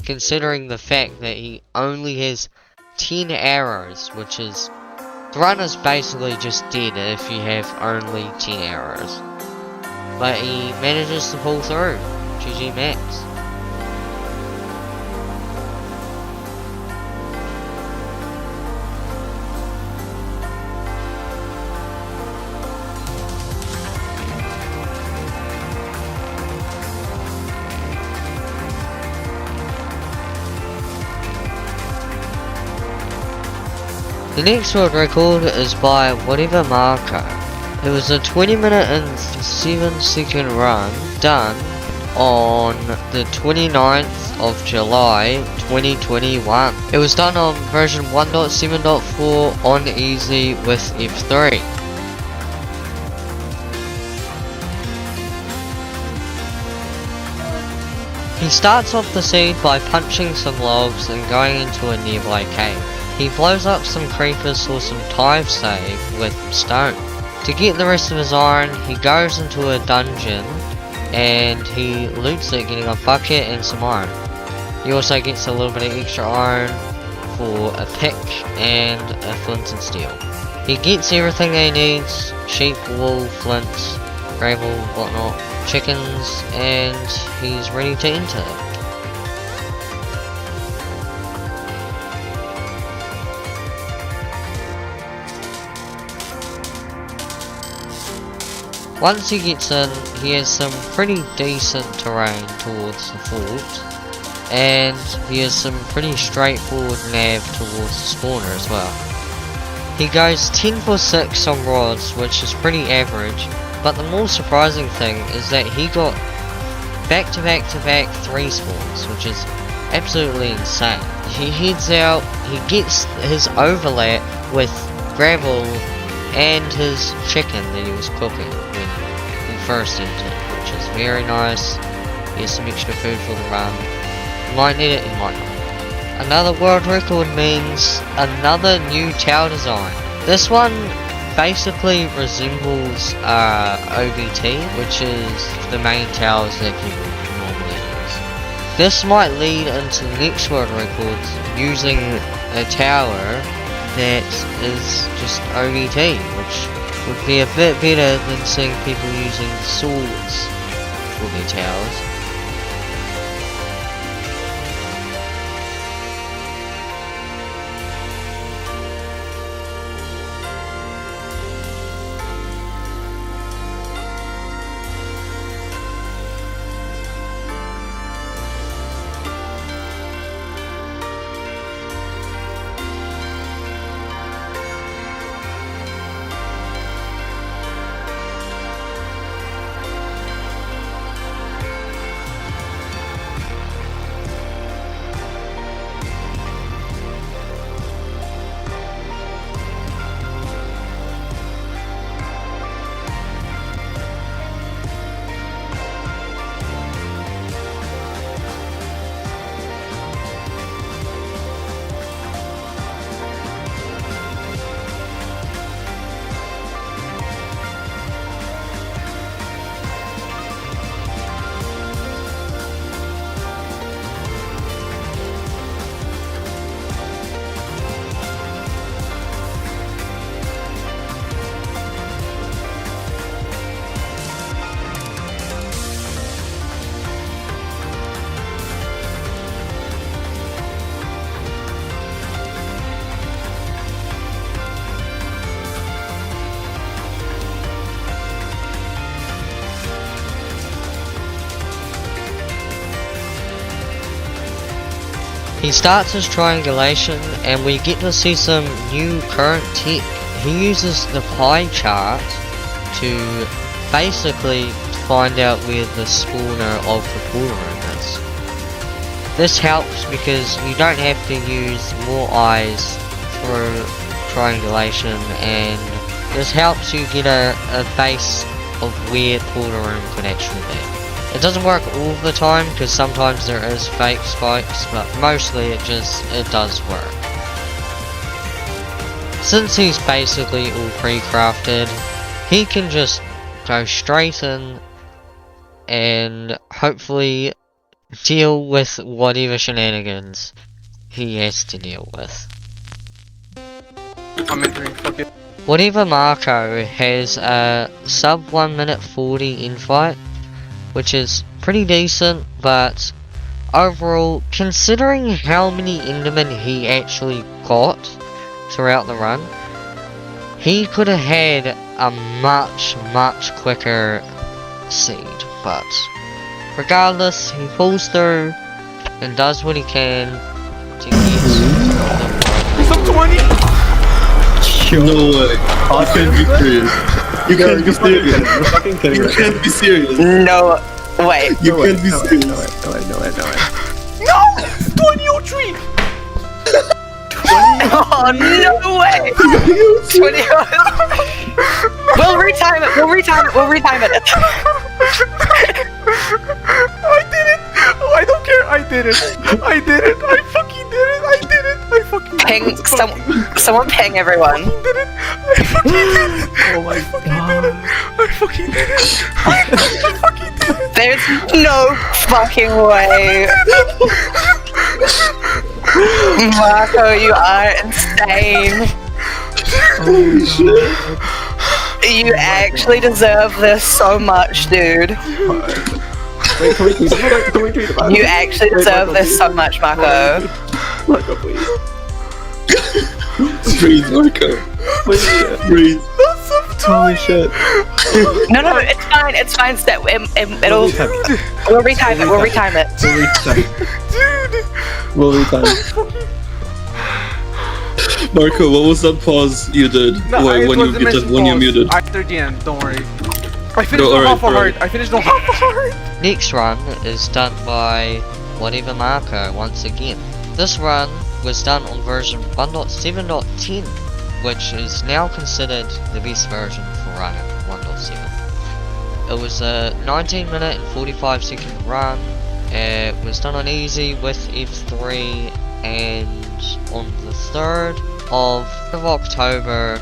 considering the fact that he only has 10 arrows, which is, the run is basically just dead if you have only 10 arrows. But he manages to pull through. GG Max. The next world record is by whatevermarco. It was a 20 minute and 7 second run done on the 29th of July 2021. It was done on version 1.7.4 on easy with F3. He starts off the seed by punching some logs and going into a nearby cave. He blows up some creepers for some time save with stone. To get the rest of his iron, he goes into a dungeon and he loots it, getting a bucket and some iron. He also gets a little bit of extra iron for a pick and a flint and steel. He gets everything that he needs: sheep, wool, flint, gravel, whatnot, chickens, and he's ready to enter. Once he gets in, he has some pretty decent terrain towards the fort, and he has some pretty straightforward nav towards the spawner as well. He goes 10 for 6 on rods, which is pretty average, but the more surprising thing is that he got back to back 3 spawns, which is absolutely insane. He heads out, he gets his overlap with gravel and his chicken that he was cooking when he first entered, which is very nice. He has some extra food for the run. You might need it, you might not. Another world record means another new tower design. This one basically resembles OBT, which is the main towers that people normally use. This might lead into the next world records using a tower that is just OBT, which would be a bit better than seeing people using swords for their towers. He starts his triangulation and we get to see some new current tech. He uses the pie chart to basically find out where the spawner of the pool room is. This helps because you don't have to use more eyes through triangulation, and this helps you get a base of where the pool room could actually be. It doesn't work all the time because sometimes there is fake spikes, but mostly it does work. Since he's basically all pre-crafted, he can just go straight in and hopefully deal with whatever shenanigans he has to deal with. I'm entering fucking. whatevermarco has a sub 1 minute 40 infight, which is pretty decent, but overall, considering how many Endermen he actually got throughout the run, he could have had a much quicker seed, but regardless, he pulls through and does what he can to get Some 20! No way. You can't be serious. You can't be serious. You can't be serious. No, Wait. You can't be serious. No, 2003! Oh, no way! 20. We'll retime it. We'll retime it. I did it! Oh, I don't care. I did it. I fucking did it. I fucking did Ping. it. Someone ping everyone. I did it. I fucking did it. Oh my god. I fucking did it. I fucking did it. There's no fucking way. Marco, you are insane. Holy shit. You actually deserve this so much, dude. Wait, can we tweet about it? You actually deserve this so much, Marco. Marco, please. Breathe, Marco. Breathe. Holy shit. No, it's fine. We'll retime it. We'll retime. Marco, what was that pause you did? When you muted? After the end, don't worry. I finished No, the half a alright. heart. I finished the half a heart. Next run is done by whatevermarco once again. This run was done on version 1.7.10, which is now considered the best version for running 1.7. It was a 19-minute and 45-second run. It was done on easy with F3, and on the 3rd of October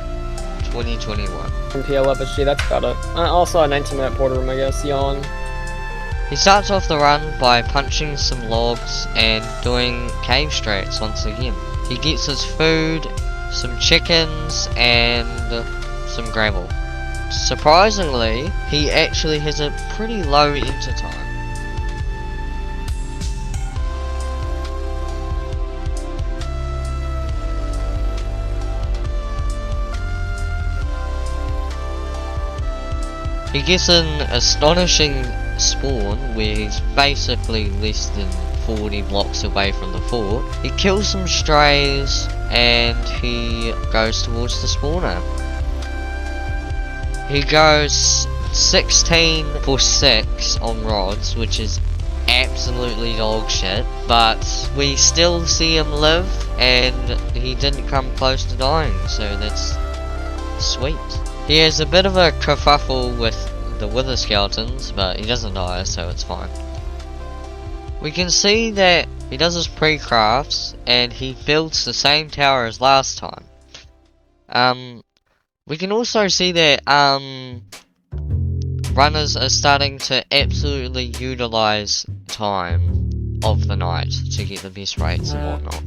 2021. PL FSG, that's about it. Also a 19-minute porter room, I guess. Yawn. He starts off the run by punching some logs and doing cave strats once again. He gets his food, some chickens, and some gravel. Surprisingly, he actually has a pretty low enter time. He gets an astonishing spawn where he's basically less than 40 blocks away from the fort. He kills some strays and he goes towards the spawner. He goes 16 for 6 on rods, which is absolutely dog shit, but we still see him live and he didn't come close to dying, so that's sweet. He has a bit of a kerfuffle with the wither skeletons, but he doesn't die, so it's fine. We can see that he does his pre-crafts and he builds the same tower as last time. We can also see that runners are starting to absolutely utilize time of the night to get the best rates and whatnot.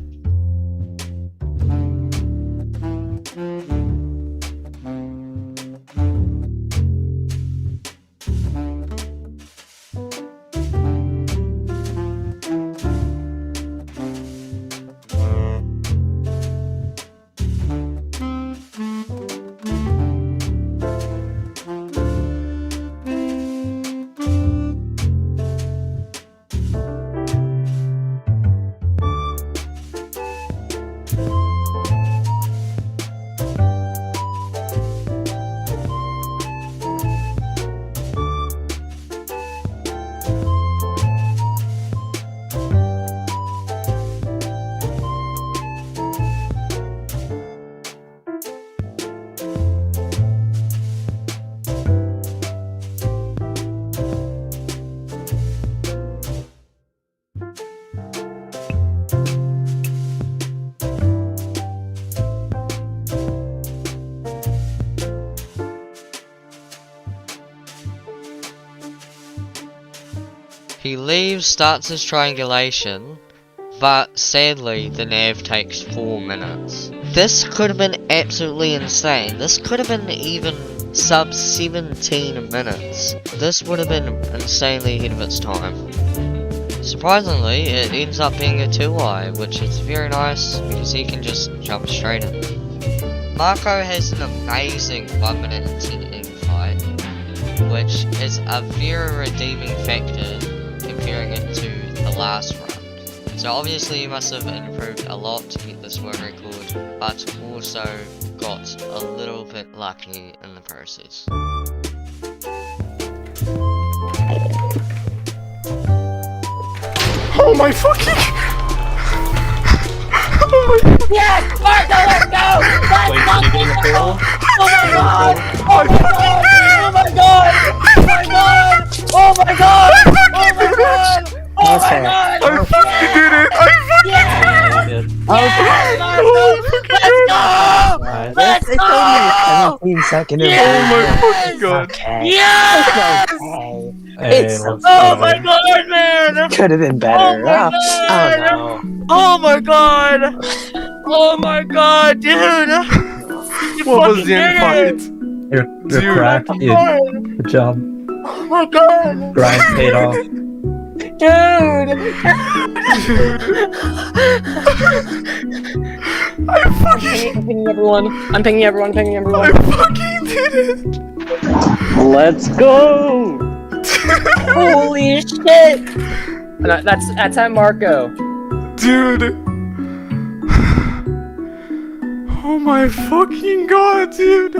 He leaves, starts his triangulation, but sadly the nav takes 4 minutes. This could have been absolutely insane. This could have been even sub 17 minutes. This would have been insanely ahead of its time. Surprisingly, it ends up being a 2i, which is very nice because he can just jump straight in. Marco has an amazing 1 minute and 10 in fight, which is a very redeeming factor comparing it to the last run. So obviously you must have improved a lot to get this world record, but also got a little bit lucky in the process. Oh my fucking. Yes! Marco, let's go! Let's Wait, go! did you get in the portal? Oh my god! Oh my god! Oh my god! Oh my god! Oh my god! Oh my god! Oh my Okay. god! I fucking did it! I fucking Yes! Good. Yes, Marco! Let's go! Let's It's go! only a 17-second Yes! Oh my fucking god. Okay. Yes! Okay. Hey, It's let's Oh go. my god, man! Could have been Oh better. my Oh, god! no. Oh my god! Oh my god, dude! You What was fucking the end did fight? it! You're Dude. cracked. Come You, on! good job. Oh my god! Grind paid off. Dude! I fucking. I'm pinging everyone. I'm pinging everyone. Pinging I everyone. fucking did it! Let's go! Holy shit! That's at Marco. Dude! Oh my fucking god, dude!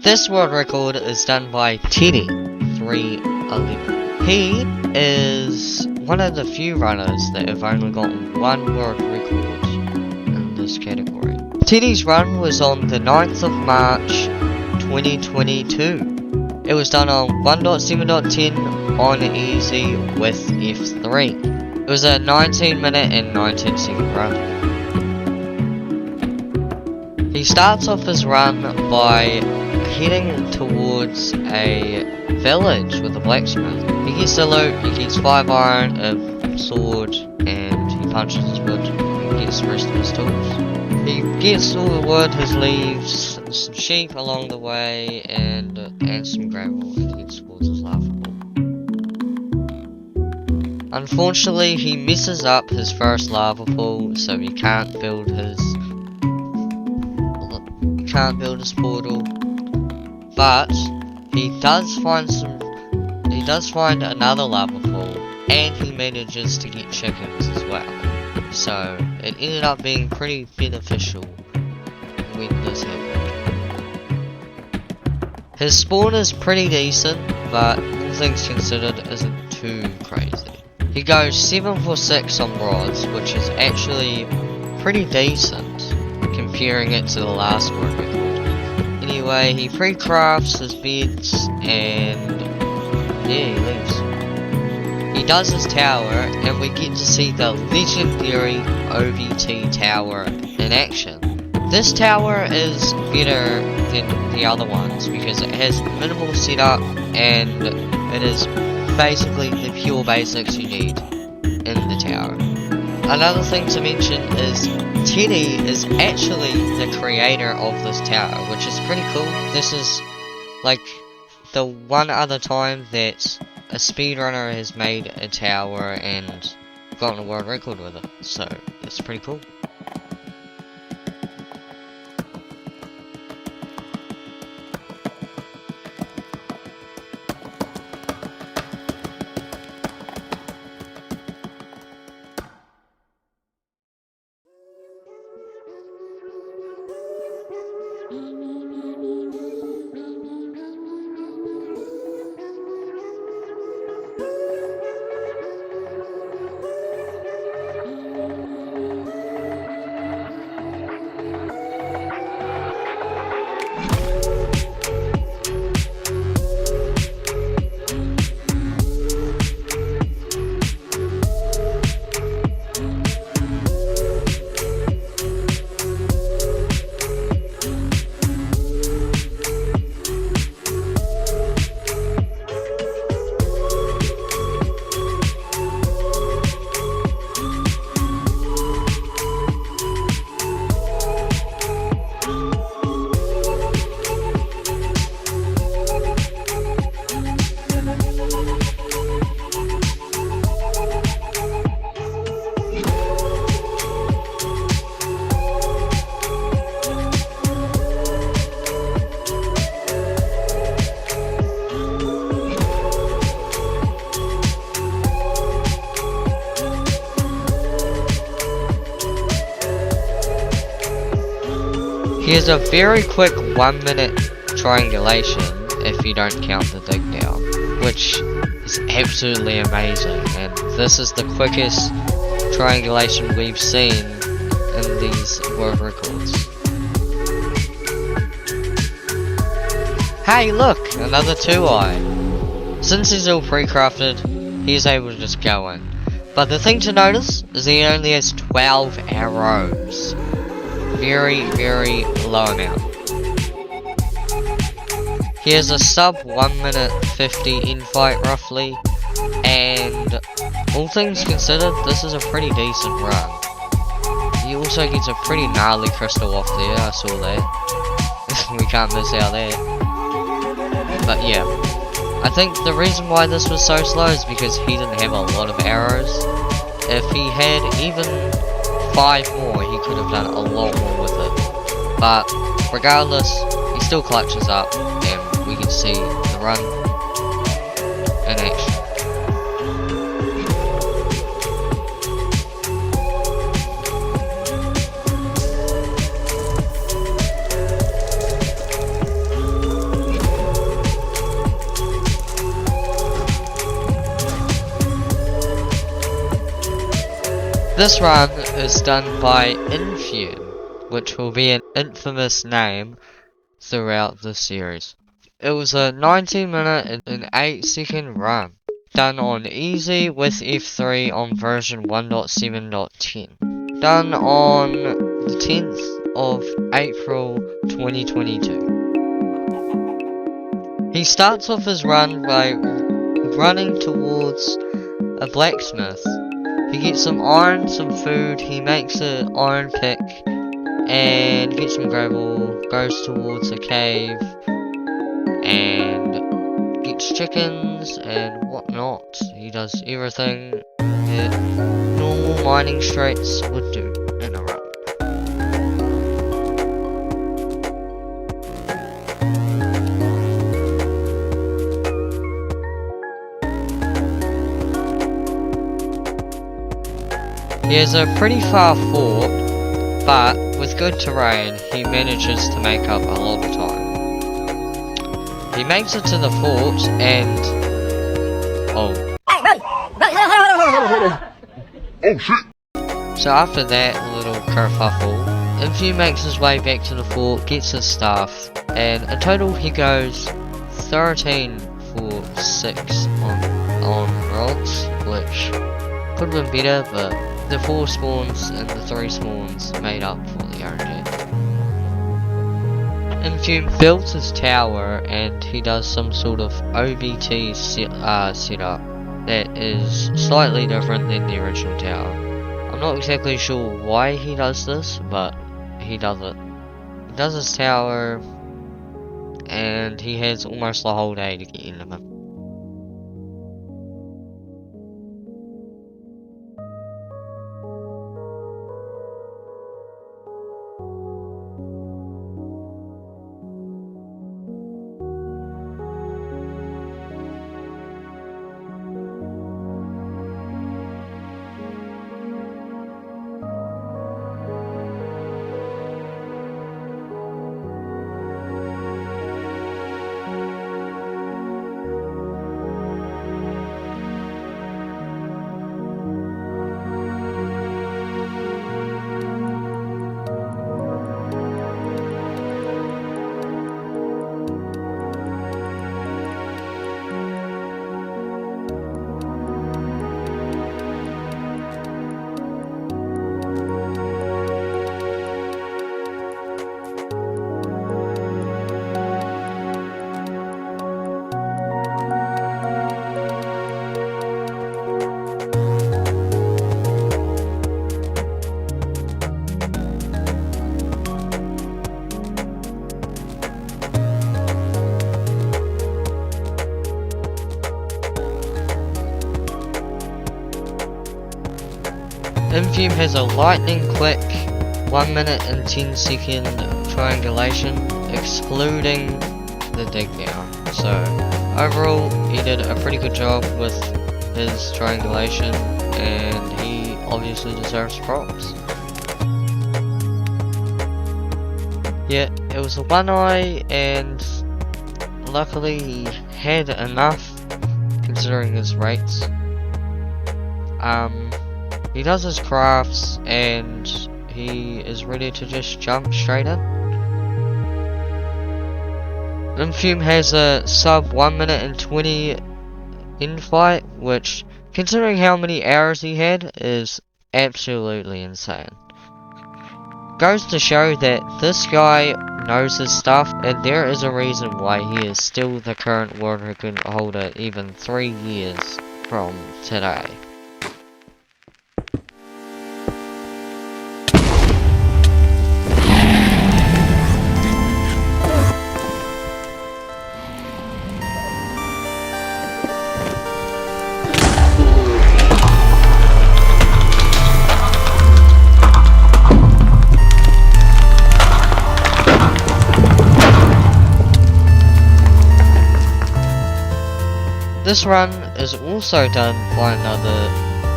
This world record is done by Teddy 311. He is one of the few runners that have only gotten one world record in this category. Teddy's run was on the 9th of March 2022. It was done on 1.7.10 on easy with F3. It was a 19-minute and 19-second run. He starts off his run by heading towards a village with a blacksmith. He gets the loot, he gets 5 iron, a sword, and he punches his wood and gets the rest of his tools. He gets all the wood, his leaves, some sheep along the way, and some gravel, and heads towards his lava pool. Unfortunately, he messes up his first lava pool, so he can't build his portal. But he does find another lava pool, and he manages to get chickens as well. So it ended up being pretty beneficial when this happened. His spawn is pretty decent, but all things considered isn't too crazy. He goes 7 for 6 on rods, which is actually pretty decent comparing it to the last world record. Anyway, he pre-crafts his beds and yeah, he leaves. He does his tower and we get to see the legendary OVT tower in action. This tower is better than the other ones because it has minimal setup and it is basically the pure basics you need in the tower. Another thing to mention is Teddy is actually the creator of this tower, which is pretty cool. This is like the one other time that a speedrunner has made a tower and gotten a world record with it, so it's pretty cool. Here's a very quick 1 minute triangulation if you don't count the dig down, which is absolutely amazing, and this is the quickest triangulation we've seen in these world records. Hey look! Another 2-eye! Since he's all pre-crafted, he's able to just go in. But the thing to notice is he only has 12 arrows. Very, very low amount. He has a sub 1 minute 50 infight roughly, and all things considered, this is a pretty decent run. He also gets a pretty gnarly crystal off there, I saw that. We can't miss out there. But yeah, I think the reason why this was so slow is because he didn't have a lot of arrows. If he had even 5 more, he could have done a lot more with it. But regardless, he still clutches up, and we can see the run in action. This run is done by Infume, which will be an infamous name throughout the series. It was a 19-minute and 8-second run, done on easy with F3 on version 1.7.10, done on the 10th of April 2022. He starts off his run by running towards a blacksmith. He gets some iron, some food, he makes an iron pick, and gets some gravel, goes towards a cave, and gets chickens and whatnot. He does everything that normal mining straights would do in a run. He has a pretty far fort, but with good terrain, he manages to make up a lot of time. He makes it to the fort and... oh. Oh shit! So after that little kerfuffle, Infume makes his way back to the fort, gets his stuff, and in total he goes 13 for 6 on rods, which could have been better, but the 4 spawns and the 3 spawns made up for the RNG. Infume builds his tower and he does some sort of OBT setup that is slightly different than the original tower. I'm not exactly sure why he does this, but he does it. He does his tower and he has almost the whole day to get into him. Infume has a lightning quick 1 minute and 10 second triangulation, excluding the dig down. So overall he did a pretty good job with his triangulation and he obviously deserves props. Yeah, it was a 1-eye and luckily he had enough considering his rates. he does his crafts and he is ready to just jump straight in. Infume has a sub 1 minute and 20 infight, which, considering how many hours he had, is absolutely insane. Goes to show that this guy knows his stuff, and there is a reason why he is still the current world record holder even 3 years from today. This run is also done by another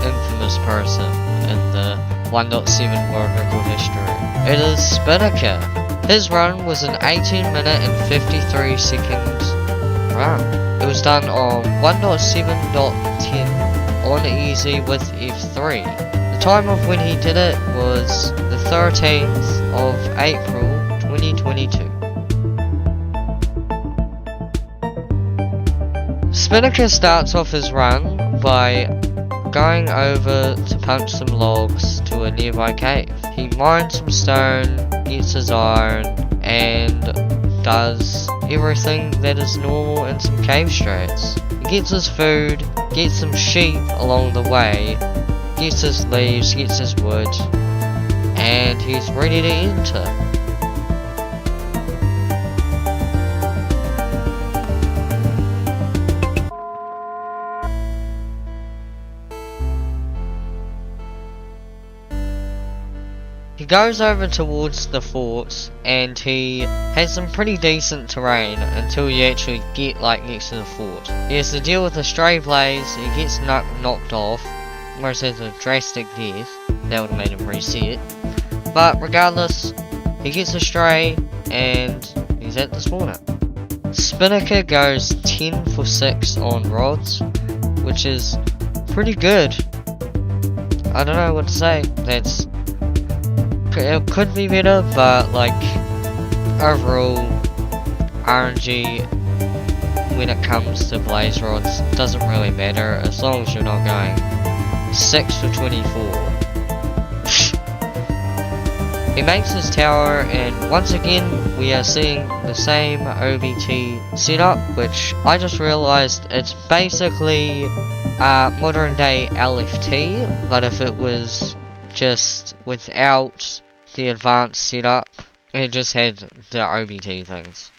infamous person in the 1.7 world record history. It is Spinnaker. His run was an 18 minute and 53 seconds run. It was done on 1.7.10 on easy with F3. The time of when he did it was the 13th of April 2022. Spinnaker starts off his run by going over to punch some logs to a nearby cave. He mines some stone, gets his iron, and does everything that is normal in some cave strats. He gets his food, gets some sheep along the way, gets his leaves, gets his wood, and he's ready to enter. He goes over towards the forts and he has some pretty decent terrain until you actually get like next to the fort. He has to deal with a stray blaze, he gets knocked off, almost has a drastic death, that would have made him reset. But regardless, he gets a stray and he's at the spawner. Spinnaker goes 10 for 6 on rods, which is pretty good. I don't know what to say, it could be better, but like overall RNG when it comes to blaze rods doesn't really matter as long as you're not going 6 for 24. He makes his tower and once again we are seeing the same OBT setup, which I just realized it's basically modern day LFT, but if it was just without the advanced setup, it just had the OBT things.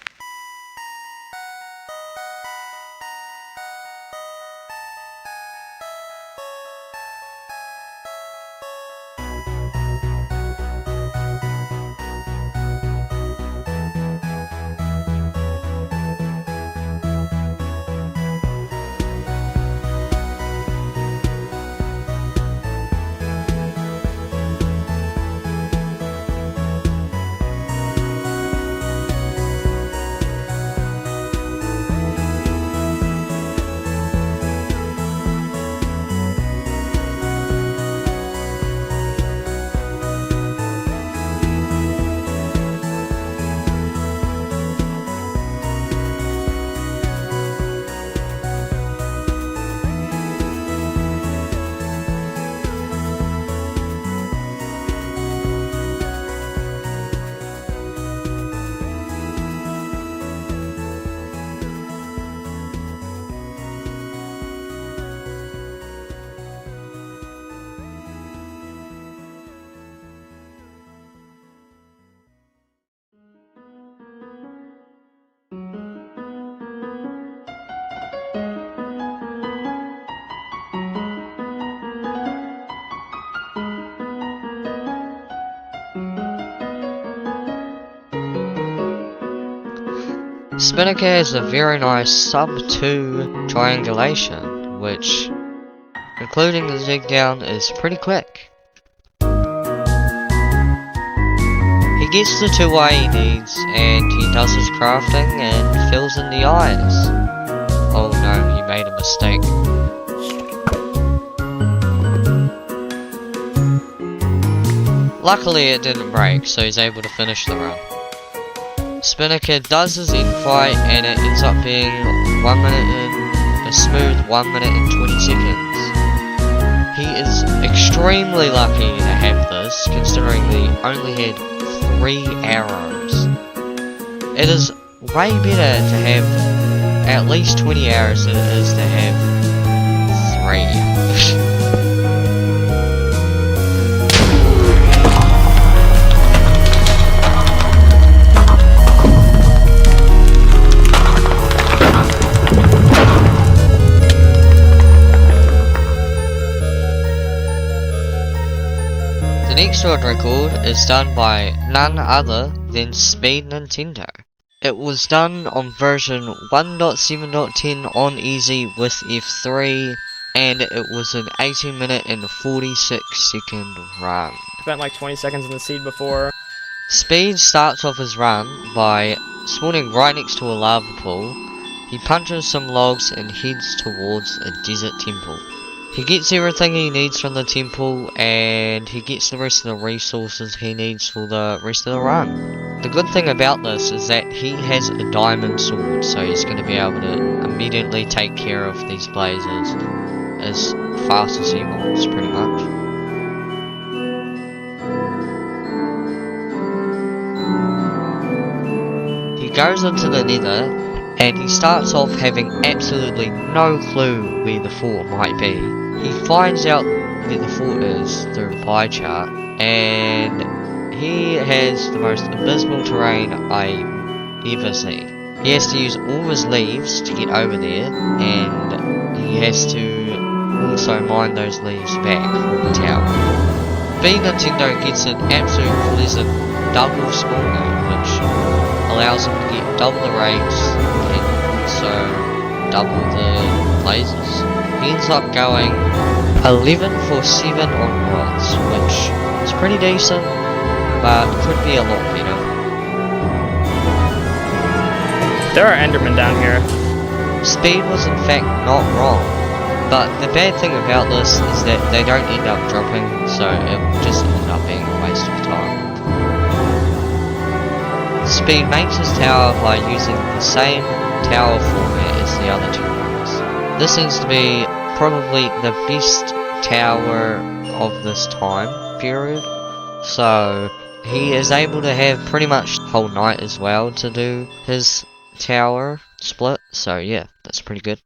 Spinnaker has a very nice sub 2 triangulation, which, including the dig down, is pretty quick. He gets the 2 he needs, and he does his crafting and fills in the eyes. Oh no, he made a mistake. luckily it didn't break, so he's able to finish the run. Spinnaker does his end fight, and it ends up being a smooth 1 minute and 20 seconds. He is extremely lucky to have this, considering he only had 3 arrows. It is way better to have at least 20 arrows than it is to have 3. The next world record is done by none other than SpeedNintendo. It was done on version 1.7.10 on easy with F3, and it was an 18 minute and 46 second run. Spent like 20 seconds in the seed before. Speed starts off his run by spawning right next to a lava pool. He punches some logs and heads towards a desert temple. He gets everything he needs from the temple, and he gets the rest of the resources he needs for the rest of the run. The good thing about this is that he has a diamond sword, so he's going to be able to immediately take care of these blazes as fast as he wants, pretty much. He goes into the nether, and he starts off having absolutely no clue where the fort might be. He finds out where the fort is through the pie chart, and he has the most abysmal terrain I ever see. He has to use all his leaves to get over there, and he has to also mine those leaves back for the tower. SpeedNintendo gets an absolute pleasant double spawner, which allows him to get double the rates and also double the blazes. He ends up going 11 for 7 on rods, which is pretty decent, but could be a lot better. There are Endermen down here. Speed was in fact not wrong, but the bad thing about this is that they don't end up dropping, so it will just end up being a waste of time. Speed makes his tower by using the same tower format as the other two ones. This seems to be probably the best tower of this time period, so he is able to have pretty much the whole night as well to do his tower split, so yeah, that's pretty good.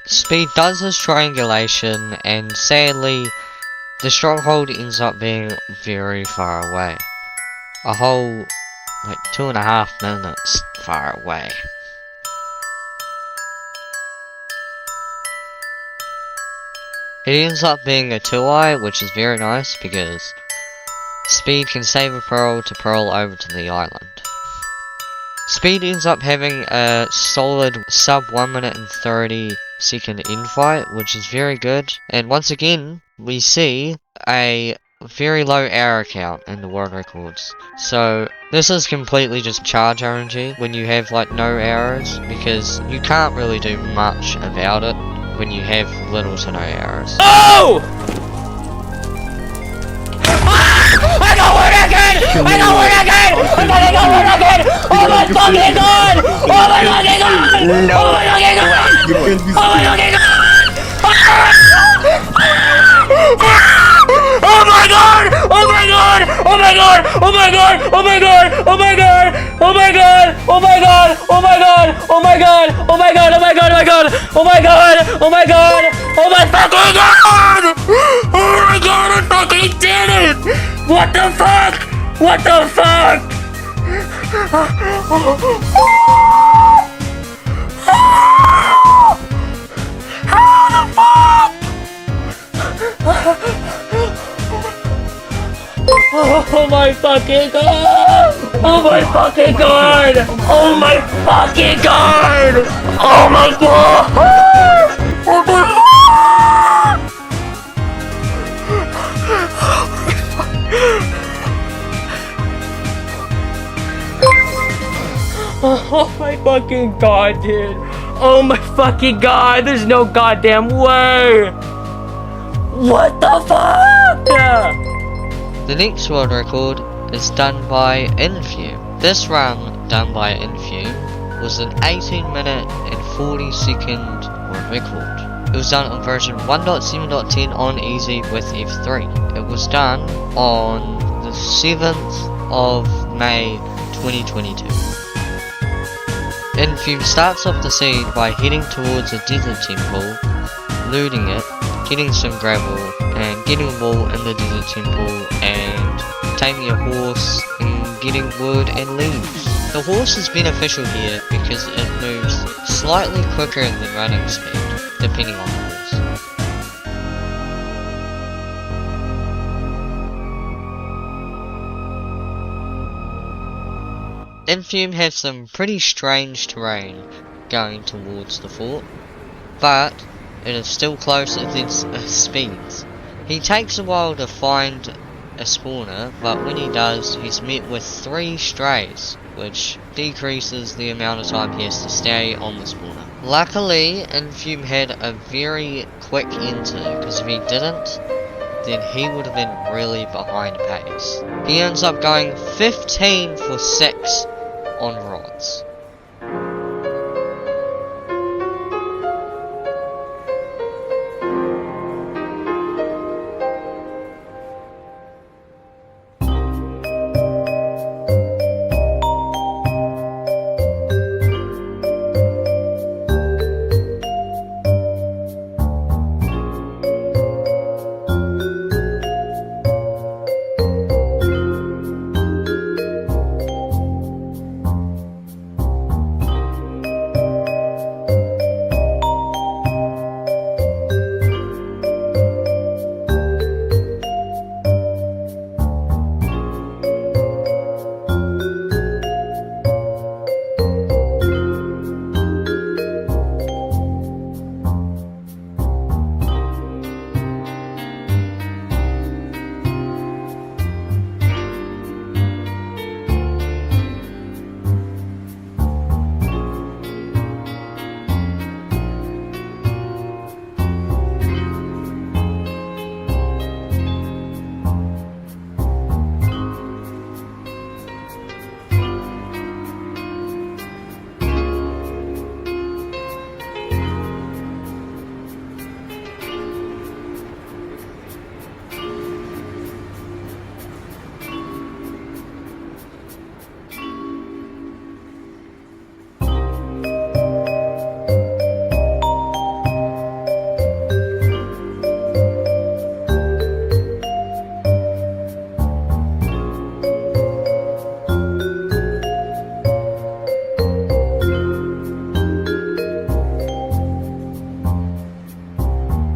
Speed does his triangulation, and sadly, the stronghold ends up being very far away. A whole, like, 2.5 minutes far away. It ends up being a 2-eye, which is very nice because Speed can save a pearl to pearl over to the island. Speed ends up having a solid sub 1 minute and 30 second infight, which is very good. And once again, we see a very low arrow count in the world records. So this is completely just charge RNG when you have like no arrows, because you can't really do much about it when you have little to no arrows. Oh! I got one again! I got one again! I got one again! Oh my fucking god! Oh my fucking god! No. Oh my fucking god! You can't be Oh my fucking god! Oh my god! Oh my god! Oh my god! Oh my god! Oh my god! Oh my god! Oh my god! Oh my god! Oh my god! Oh my god! Oh my god! Oh my god! Oh my god! Oh my god! Oh my god! Oh my fucking god! Oh my god! I fucking did it! What the fuck? What the fuck? Oh my fucking god! Oh my fucking god! Oh my fucking god! Oh my god! Oh my god! Oh my fucking god, dude. Oh my fucking god, there's no goddamn way! What the fuck? The next world record is done by Infume. This run, done by Infume, was an 18-minute and 40-second world record. It was done on version 1.7.10 on easy with F3. It was done on the 7th of May 2022. Infume starts off the scene by heading towards a desert temple, looting it, getting some gravel, and getting a wall in the desert temple, and taming a horse, and getting wood and leaves. The horse is beneficial here because it moves slightly quicker than running speed, depending on the horse. Infume has some pretty strange terrain going towards the fort, but it is still close at its speeds. He takes a while to find a spawner, but when he does, he's met with 3 strays, which decreases the amount of time he has to stay on the spawner. Luckily, Infume had a very quick enter, because if he didn't, then he would have been really behind pace. He ends up going 15 for 6 on rods.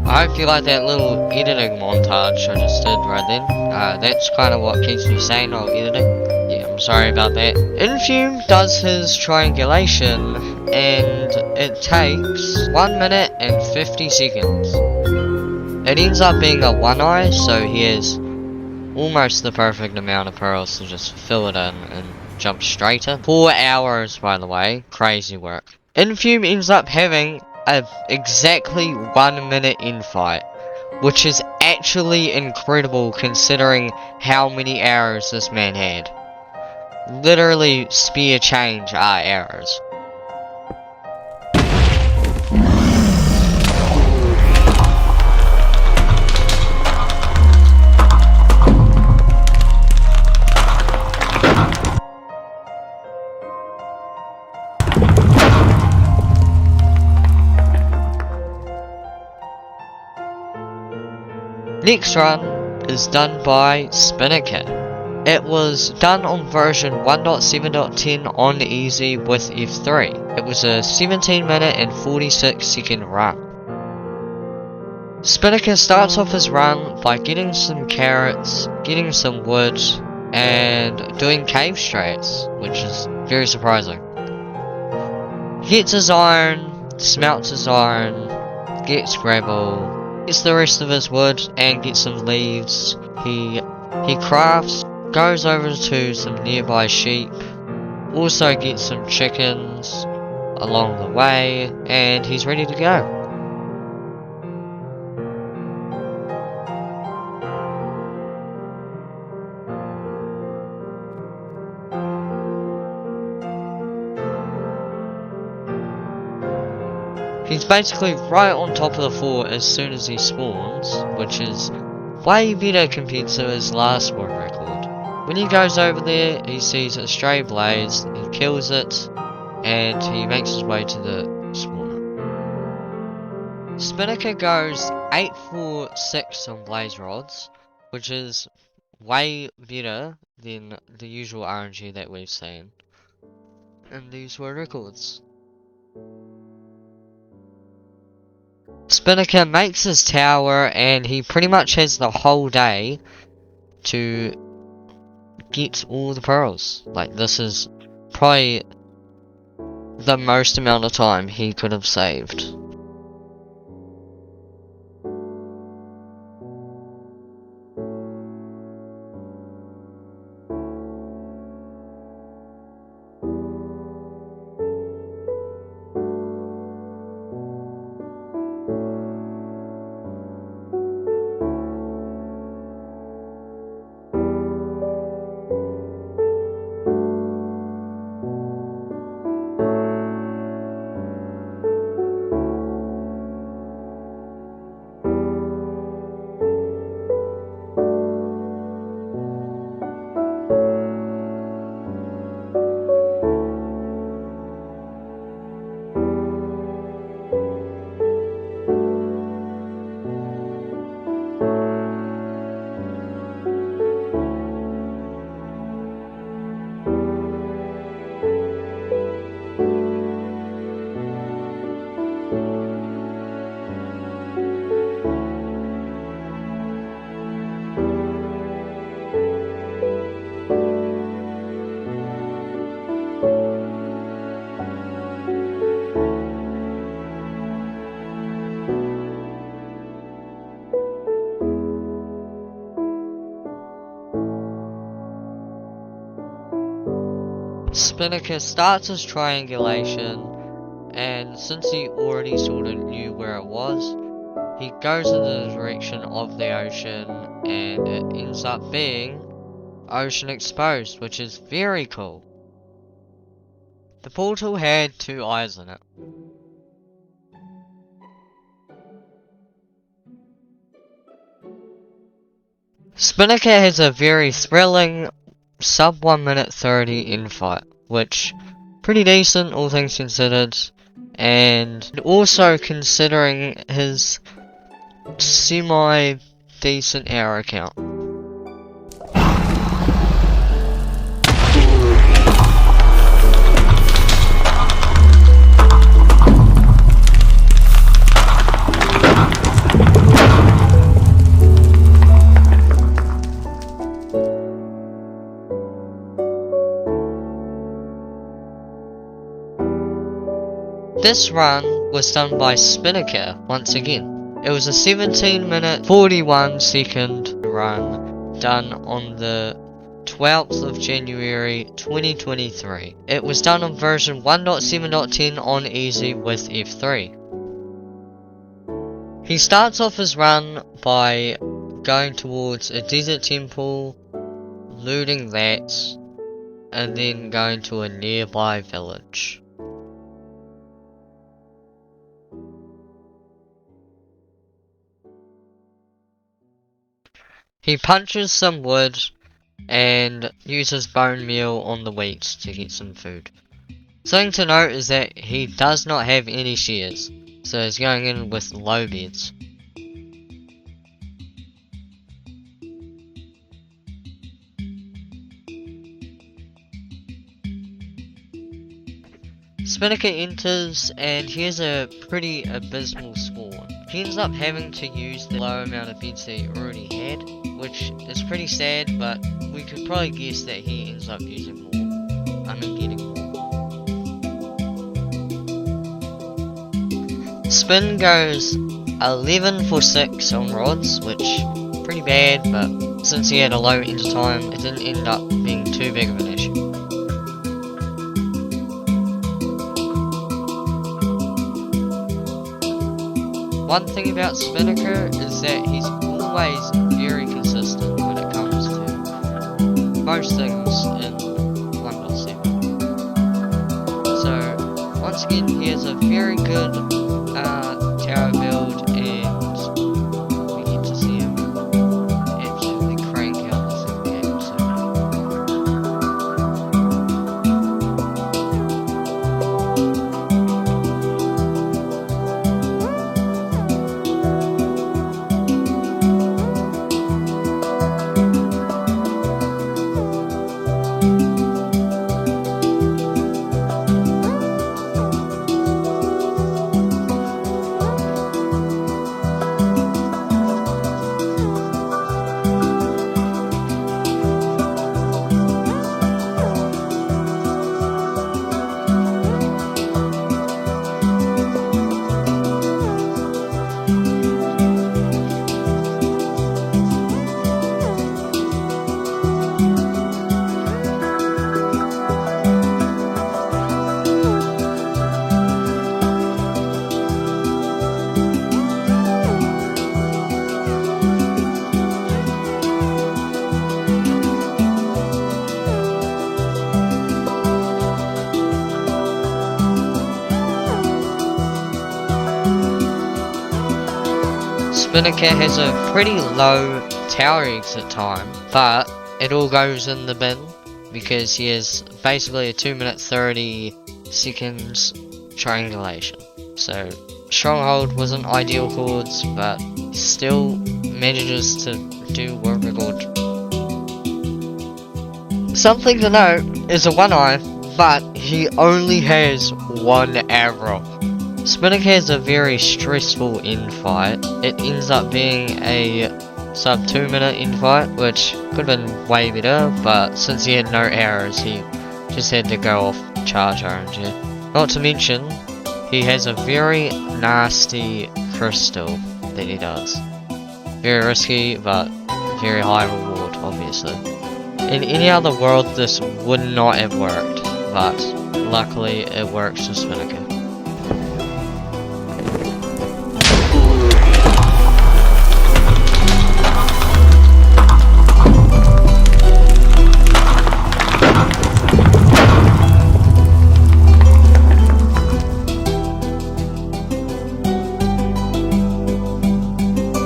I hope you like that little editing montage I just did right then. That's kind of what keeps me sane while editing. Yeah, I'm sorry about that. Infume does his triangulation, and it takes 1 minute and 50 seconds. It ends up being a one-eye, so he has almost the perfect amount of pearls to just fill it in and jump straight in. 4 hours, by the way. Crazy work. Infume ends up having exactly 1 minute infight, which is actually incredible considering how many arrows this man had. Literally, spear change are arrows. Next run is done by Spinnaker. It was done on version 1.7.10 on easy with F3. It was a 17 minute and 46 second run. Spinnaker starts off his run by getting some carrots, getting some wood, and doing cave straights, which is very surprising. He gets his iron, smelts his iron, gets gravel, gets the rest of his wood, and gets some leaves. He crafts, goes over to some nearby sheep, also gets some chickens along the way, and he's ready to go. He's basically right on top of the fort as soon as he spawns, which is way better compared to his last world record. When he goes over there, he sees a stray blaze, he kills it, and he makes his way to the spawner. Spinnaker goes 8 for 6 on blaze rods, which is way better than the usual RNG that we've seen in these world records. Spinnaker makes his tower, and he pretty much has the whole day to get all the pearls. Like, this is probably the most amount of time he could have saved. Spinnaker starts his triangulation, and since he already sort of knew where it was, he goes in the direction of the ocean, and it ends up being Ocean Exposed, which is very cool. The portal had 2 eyes in it. Spinnaker has a very thrilling sub 1 minute 30 infight, which pretty decent all things considered, and also considering his semi decent arrow count. This run was done by Spinnaker once again. It was a 17 minute 41 second run done on the 12th of January 2023. It was done on version 1.7.10 on easy with F3. He starts off his run by going towards a desert temple, looting that, and then going to a nearby village. He punches some wood and uses bone meal on the wheat to get some food. Something to note is that he does not have any shears, so he's going in with low beds. Spinnaker enters, and here's a pretty abysmal spawn. he ends up having to use the low amount of beds that he already had, which is pretty sad, but we could probably guess that he ends up using more. I mean, getting more. Spin goes 11 for 6 on rods, which pretty bad, but since he had a low enter time, it didn't end up being too big of an issue. One thing about Spinnaker is that he's always very consistent when it comes to most things in 1.7. So, once again, he has a very good tower build, and we get to see him absolutely crank out this game so Spinnaker has a pretty low tower exit time, but it all goes in the bin because he has basically a 2 minute 30 seconds triangulation. So Stronghold wasn't ideal chords, but still manages to do world record. Something to note is a one eye, but he only has one arrow. Spinnaker has a very stressful end fight. It ends up being a sub 2 minute end fight, which could have been way better, but since he had no arrows, he just had to go off charge RNG. Not to mention, he has a very nasty crystal that he does. Very risky, but very high reward, obviously. In any other world, this would not have worked, but luckily it works for Spinnaker.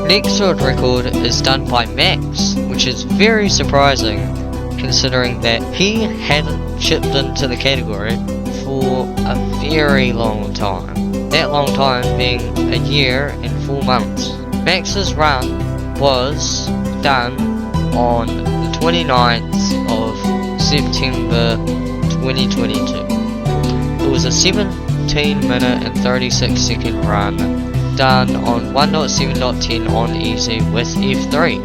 Next world record is done by Max, which is very surprising considering that he hadn't chipped into the category for a very long time. That long time being a year and 4 months. Max's run was done on the 29th of September 2022. It was a 17 minute and 36 second run done on 1.7.10 on easy with F3.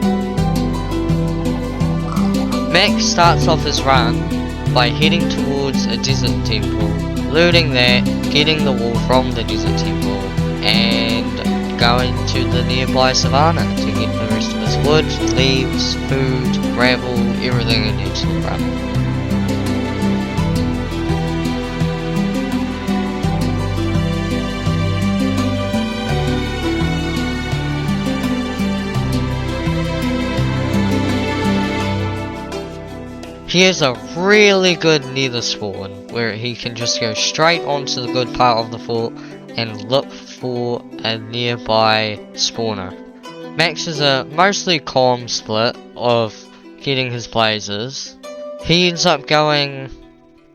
Max starts off his run by heading towards a desert temple, looting that, getting the wool from the desert temple, and going to the nearby savannah to get the rest of his wood, leaves, food, gravel, everything he needs to run. He has a really good nether spawn, where he can just go straight onto the good part of the fort and look for a nearby spawner. Max is a mostly calm split of getting his blazes. He ends up going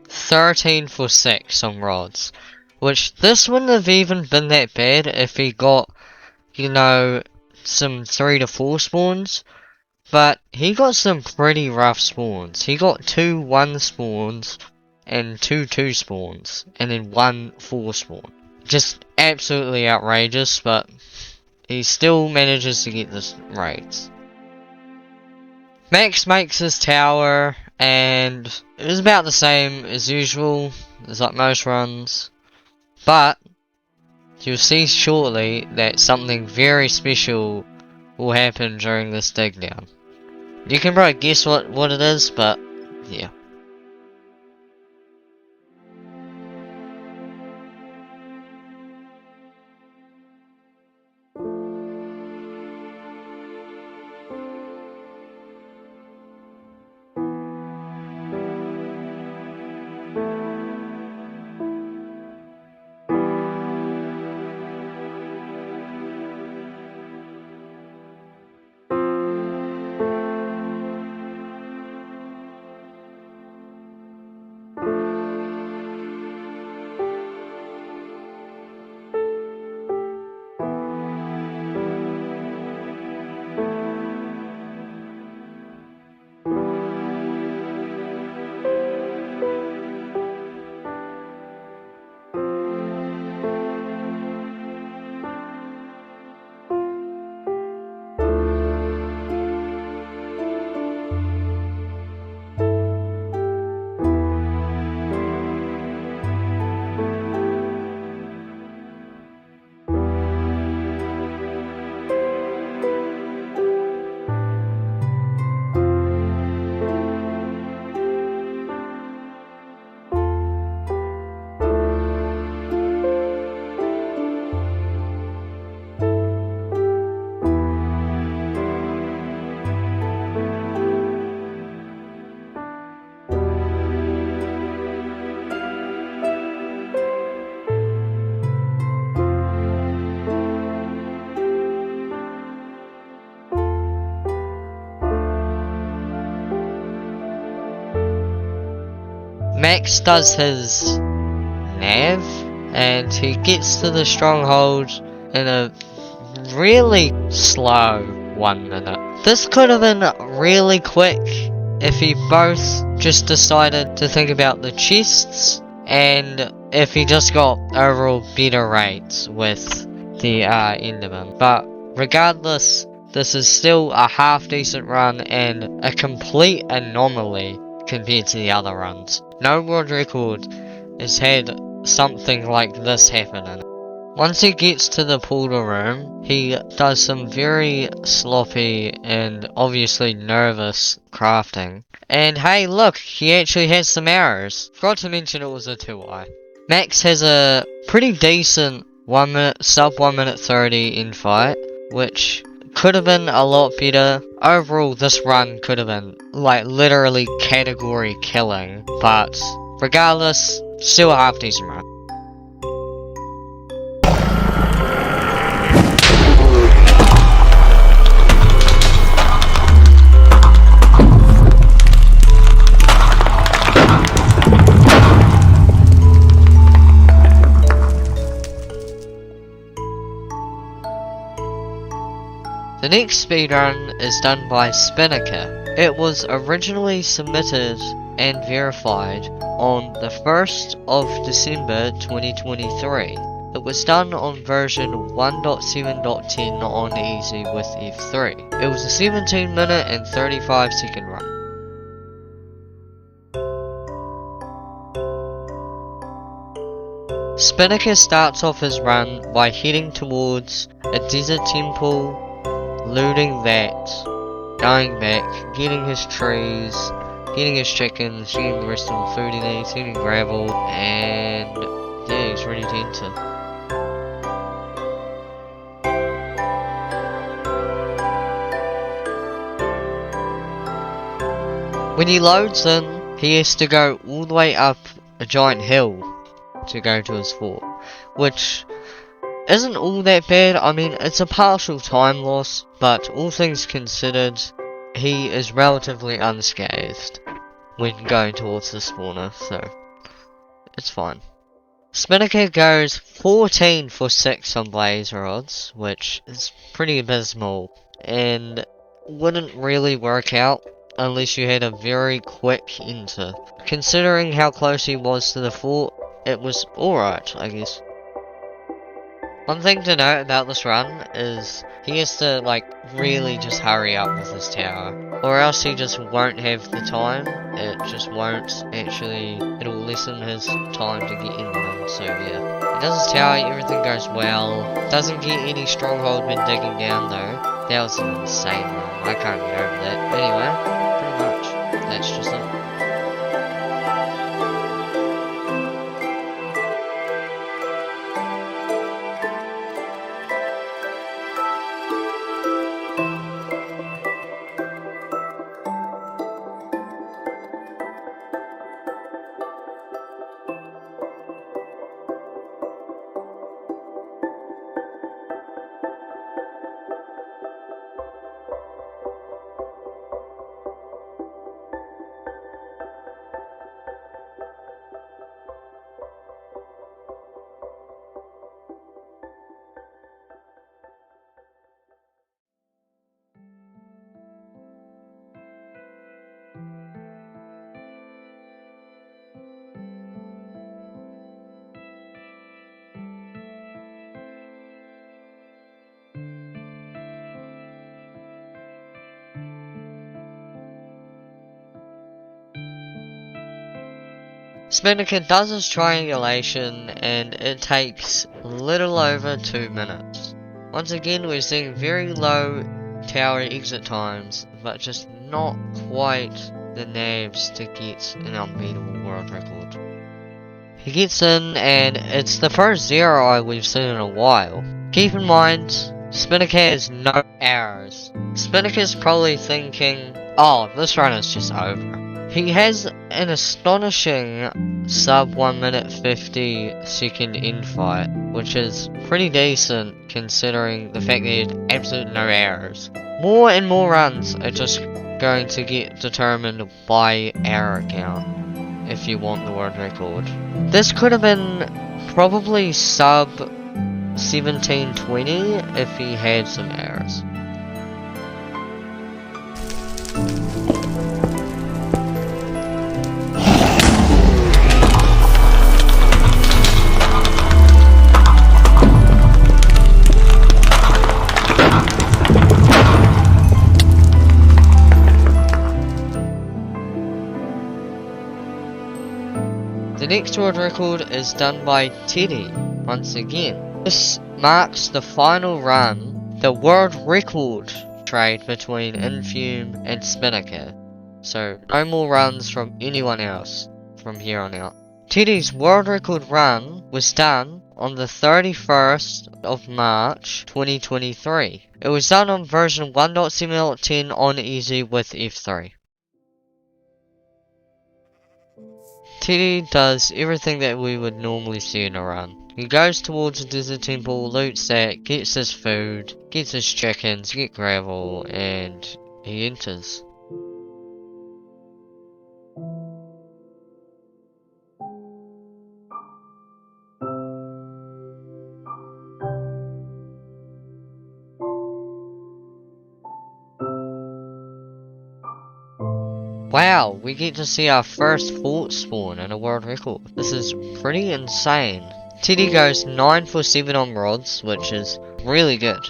13 for 6 on rods, which this wouldn't have even been that bad if he got, you know, some 3 to 4 spawns. But he got some pretty rough spawns. He got 2 1 spawns and 2 2 spawns, and then 1 4 spawn. Just absolutely outrageous, but he still manages to get this right. Max makes his tower, and it is about the same as usual, as like most runs. But you'll see shortly that something very special will happen during this dig down. You can probably guess what it is, but yeah. Max does his nav, and he gets to the stronghold in a really slow 1 minute. This could have been really quick if he both just decided to think about the chests, and if he just got overall better rates with the Enderman. But regardless, this is still a half decent run and a complete anomaly compared to the other runs. No world record has had something like this happen in it. Once he gets to the portal room, he does some very sloppy and obviously nervous crafting. And hey, look, he actually has some arrows. Forgot to mention it was a 2i. Max has a pretty decent 1 minute, sub 1 minute 30 in fight, which could have been a lot better. Overall, this run could have been, like, literally category killing. But, regardless, still a half decent run. The next speedrun is done by Spinnaker. It was originally submitted and verified on the 1st of December 2023. It was done on version 1.7.10 on easy with F3. It was a 17 minute and 35 second run. Spinnaker starts off his run by heading towards a desert temple, looting that, going back, getting his trees, getting his chickens, getting the rest of the food he needs, getting gravel, and yeah, he's ready to enter. When he loads in, he has to go all the way up a giant hill to go to his fort, which isn't all that bad. I mean, it's a partial time loss, but all things considered, he is relatively unscathed when going towards the spawner, so it's fine. Spinnaker goes 14 for 6 on blaze rods, which is pretty abysmal, and wouldn't really work out unless you had a very quick enter. Considering how close he was to the fort, it was alright, I guess. One thing to note about this run is he has to like really just hurry up with his tower, or else he just won't have the time. It just won't actually, it'll lessen his time to get in them. So yeah, he does his tower, everything goes well. Doesn't get any stronghold when digging down though. That was an insane run, I can't get over that. Anyway, pretty much, that's just it. Spinnaker does his triangulation and it takes little over 2 minutes. Once again we're seeing very low tower exit times, but just not quite the nabs to get an unbeatable world record. He gets in and it's the first zero eye we've seen in a while. Keep in mind, Spinnaker has no arrows. Spinnaker's probably thinking, oh, this run is just over. He has an astonishing sub 1 minute 50 second infight, which is pretty decent considering the fact that he had absolutely no arrows. More and more runs are just going to get determined by arrow count if you want the world record. This could have been probably sub 1720 if he had some arrows. The next world record is done by Teddy, once again. This marks the final run, the world record trade between Infume and Spinnaker. So no more runs from anyone else from here on out. Teddy's world record run was done on the 31st of March 2023. It was done on version 1.7.10 on easy with F3. Teddy does everything that we would normally see in a run. He goes towards the desert temple, loots that, gets his food, gets his chickens, get gravel, and he enters. Wow, we get to see our first fort spawn in a world record. This is pretty insane. Teddy goes 9 for 7 on rods, which is really good.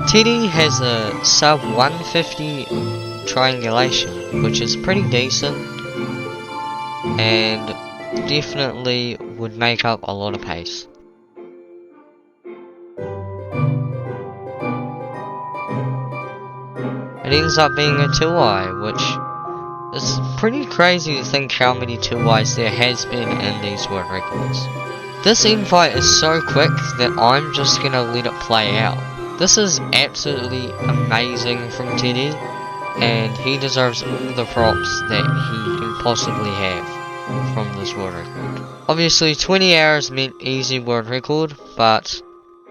Teddy has a sub 150 triangulation, which is pretty decent, and definitely would make up a lot of pace. It ends up being a 2-eye, which is pretty crazy to think how many 2-eyes there has been in these world records. This end fight is so quick that I'm just gonna let it play out. This is absolutely amazing from Teddy, and he deserves all the props that he can possibly have from this world record. Obviously 20 hours meant easy world record, but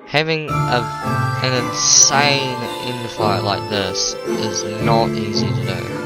having an insane end fight like this is not easy to do.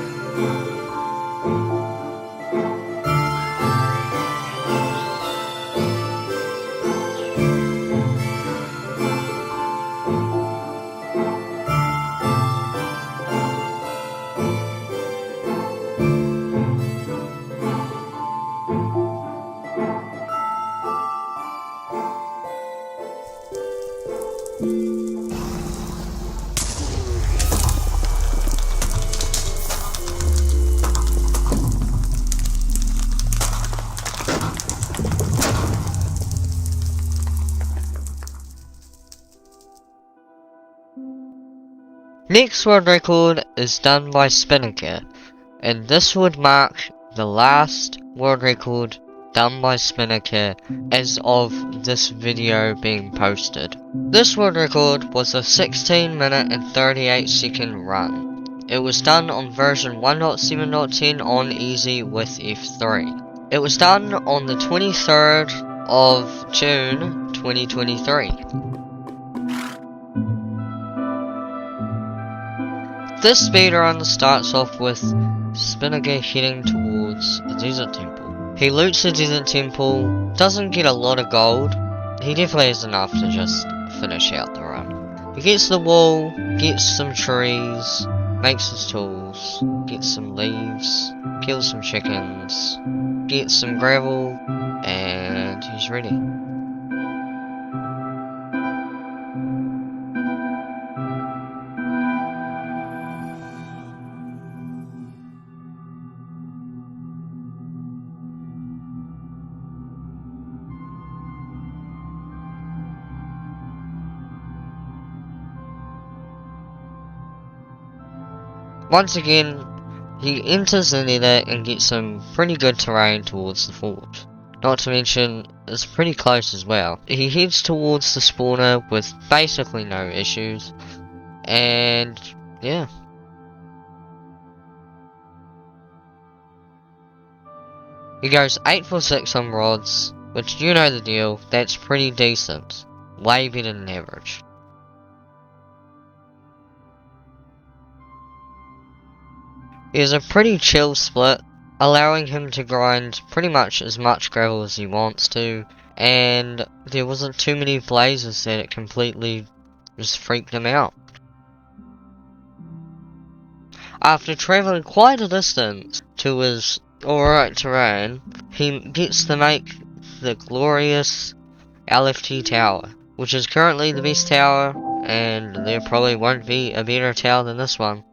Next world record is done by Spinnaker, and this would mark the last world record done by Spinnaker as of this video being posted. This world record was a 16-minute and 38-second run. It was done on version 1.7.10 on easy with F3. It was done on the 23rd of June 2023. This speedrun starts off with Spinnaker heading towards the desert temple. He loots the desert temple, doesn't get a lot of gold. He definitely has enough to just finish out the run. He gets the wall, gets some trees, makes his tools, gets some leaves, kills some chickens, gets some gravel, and he's ready. Once again, he enters the nether and gets some pretty good terrain towards the fort. Not to mention, it's pretty close as well. He heads towards the spawner with basically no issues, and yeah. He goes 8 for 6 on rods, which you know the deal, that's pretty decent. Way better than average. He has a pretty chill split, allowing him to grind pretty much as much gravel as he wants to, and there wasn't too many blazes that it completely just freaked him out. After travelling quite a distance to his alright terrain, he gets to make the glorious LFT tower, which is currently the best tower, and there probably won't be a better tower than this one.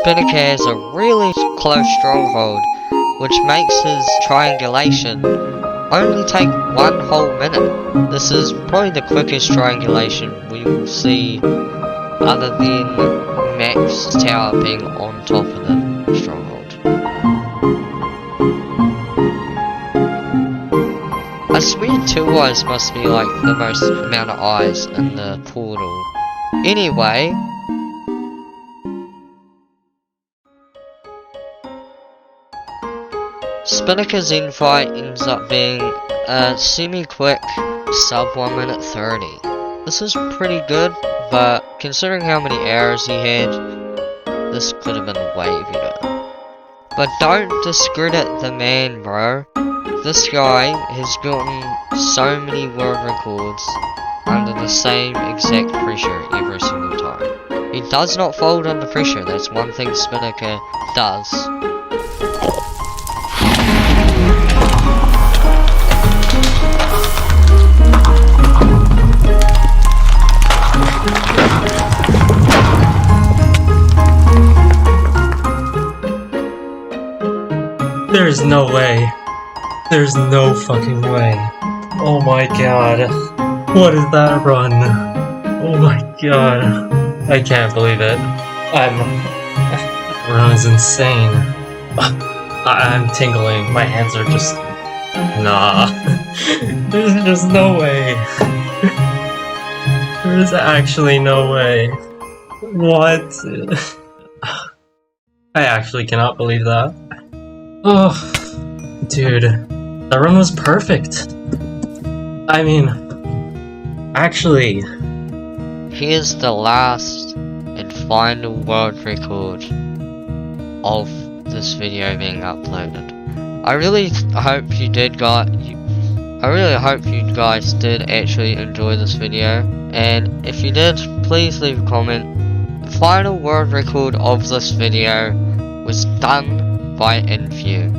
Spinnaker has a really close stronghold, which makes his triangulation only take 1 whole minute. This is probably the quickest triangulation we will see, other than Max Tower being on top of the stronghold. I swear 2 eyes must be like the most amount of eyes in the portal. Anyway, Spinnaker's end fight ends up being a semi-quick sub 1 minute 30. This is pretty good, but considering how many arrows he had, this could have been way better. But don't discredit the man, bro. This guy has gotten so many world records under the same exact pressure every single time. He does not fold under pressure, that's one thing Spinnaker does. There's no way. There's no fucking way. Oh my god. What is that run? Oh my god. I can't believe it. That run is insane. I'm tingling. My hands are just... Nah. There's just no way. There is actually no way. What? I actually cannot believe that. Oh, dude, that run was perfect. I mean, actually, here's the last and final world record of this video being uploaded. I really hope you guys did actually enjoy this video, and if you did, please leave a comment. The final world record of this video was done by Infume.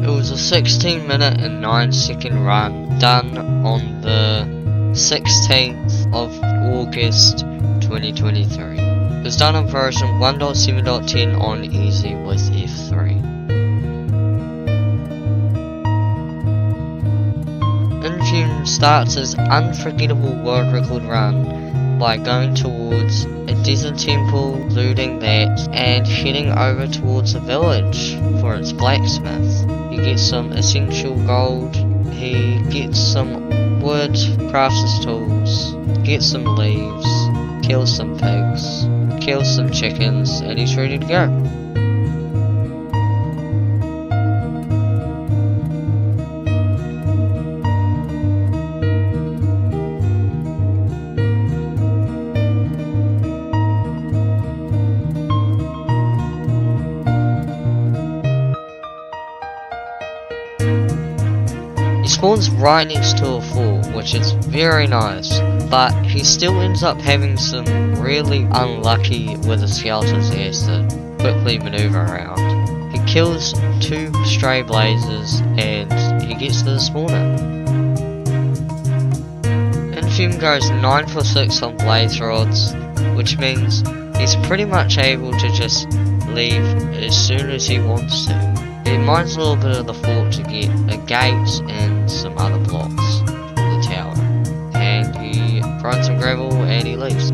It was a 16-minute and 9-second run done on the 16th of August 2023. It was done on version 1.7.10 on easy with F3. Infume starts his unforgettable world record run by going towards a desert temple, looting that, and heading over towards a village for its blacksmith. He gets some essential gold, he gets some wood, crafts his tools, gets some leaves, kills some pigs, kills some chickens, and he's ready to go. He spawns right next to a fall, which is very nice, but he still ends up having some really unlucky with the skeletons he has to quickly maneuver around. He kills 2 stray blazes and he gets to the spawner. Infume goes 9 for 6 on blaze rods, which means he's pretty much able to just leave as soon as he wants to. He mines a little bit of the fort to get a gate and some other blocks for the tower. And he grinds some gravel and he leaves.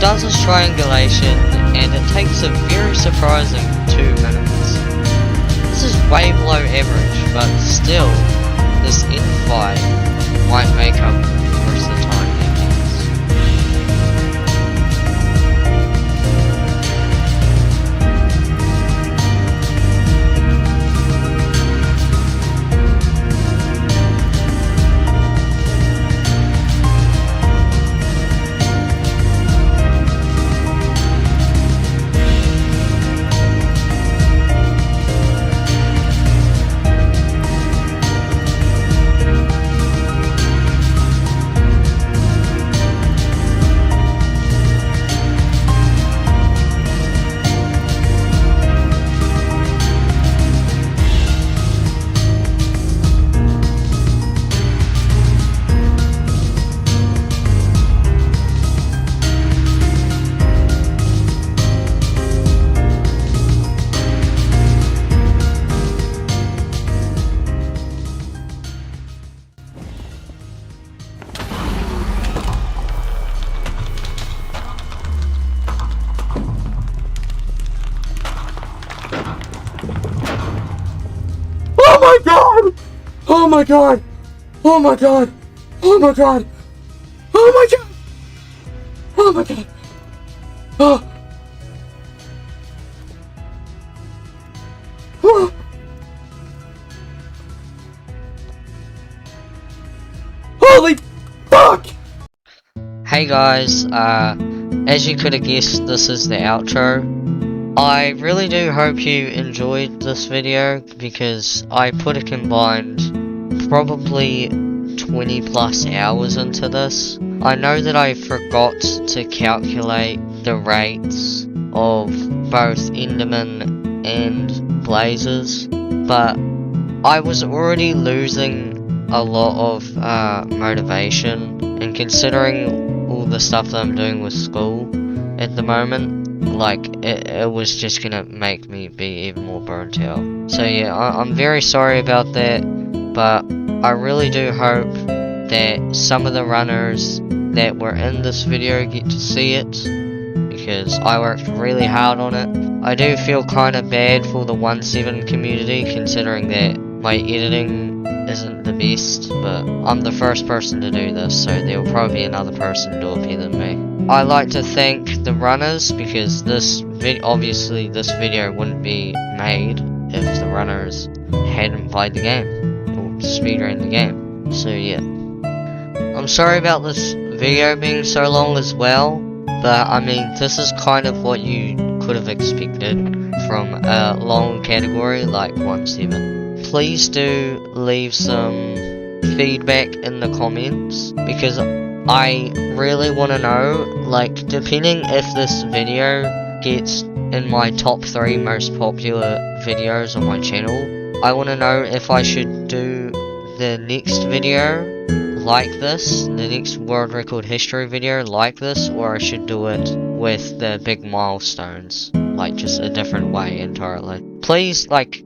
does his triangulation, and it takes a very surprising 2 minutes. This is way below average, but still, this end fight might make up the rest of the time he gets. Oh my god! Oh my god! Oh my god! Oh my god! Oh my god! Oh! Oh! Holy fuck! Hey guys, as you could have guessed, this is the outro. I really do hope you enjoyed this video, because I put a combined probably 20 plus hours into this. I know that I forgot to calculate the rates of both Enderman and Blazes, but I was already losing a lot of motivation, and considering all the stuff that I'm doing with school at the moment, like, it was just gonna make me be even more burnt out. So yeah, I'm very sorry about that, but I really do hope that some of the runners that were in this video get to see it, because I worked really hard on it. I do feel kind of bad for the 1.7 community, considering that my editing isn't the best, but I'm the first person to do this, so there will probably be another person to do it better than me. I'd like to thank the runners, because obviously this video wouldn't be made if the runners hadn't played the game, or speedrun the game. So yeah, I'm sorry about this video being so long as well, but I mean, this is kind of what you could have expected from a long category like 1.7. Please do leave some feedback in the comments, because I really want to know, like, depending if this video gets in my top 3 most popular videos on my channel, I want to know if I should do the next video like this, the next world record history video like this, or I should do it with the big milestones, like just a different way entirely. Please, like,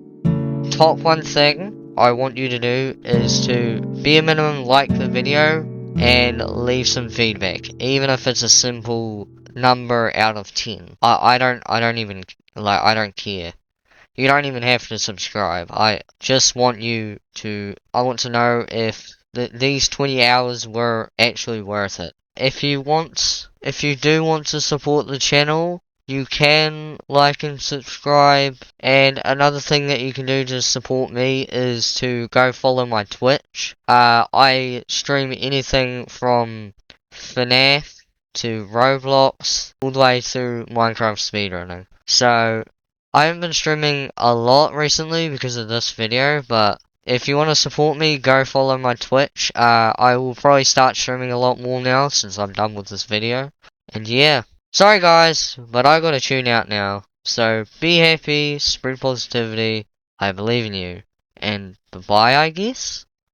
top one thing I want you to do is to be a minimum like the video and leave some feedback, even if it's a simple number out of 10. I don't even, like, I don't care. You don't even have to subscribe. I just want you to, I want to know if these 20 hours were actually worth it. If you do want to support the channel, you can like and subscribe, and another thing that you can do to support me is to go follow my Twitch. I stream anything from FNAF to Roblox, all the way through Minecraft speedrunning. So, I haven't been streaming a lot recently because of this video, but if you want to support me, go follow my Twitch. I will probably start streaming a lot more now since I'm done with this video. And yeah. Sorry guys, but I gotta tune out now. So be happy, spread positivity, I believe in you, and bye-bye I guess?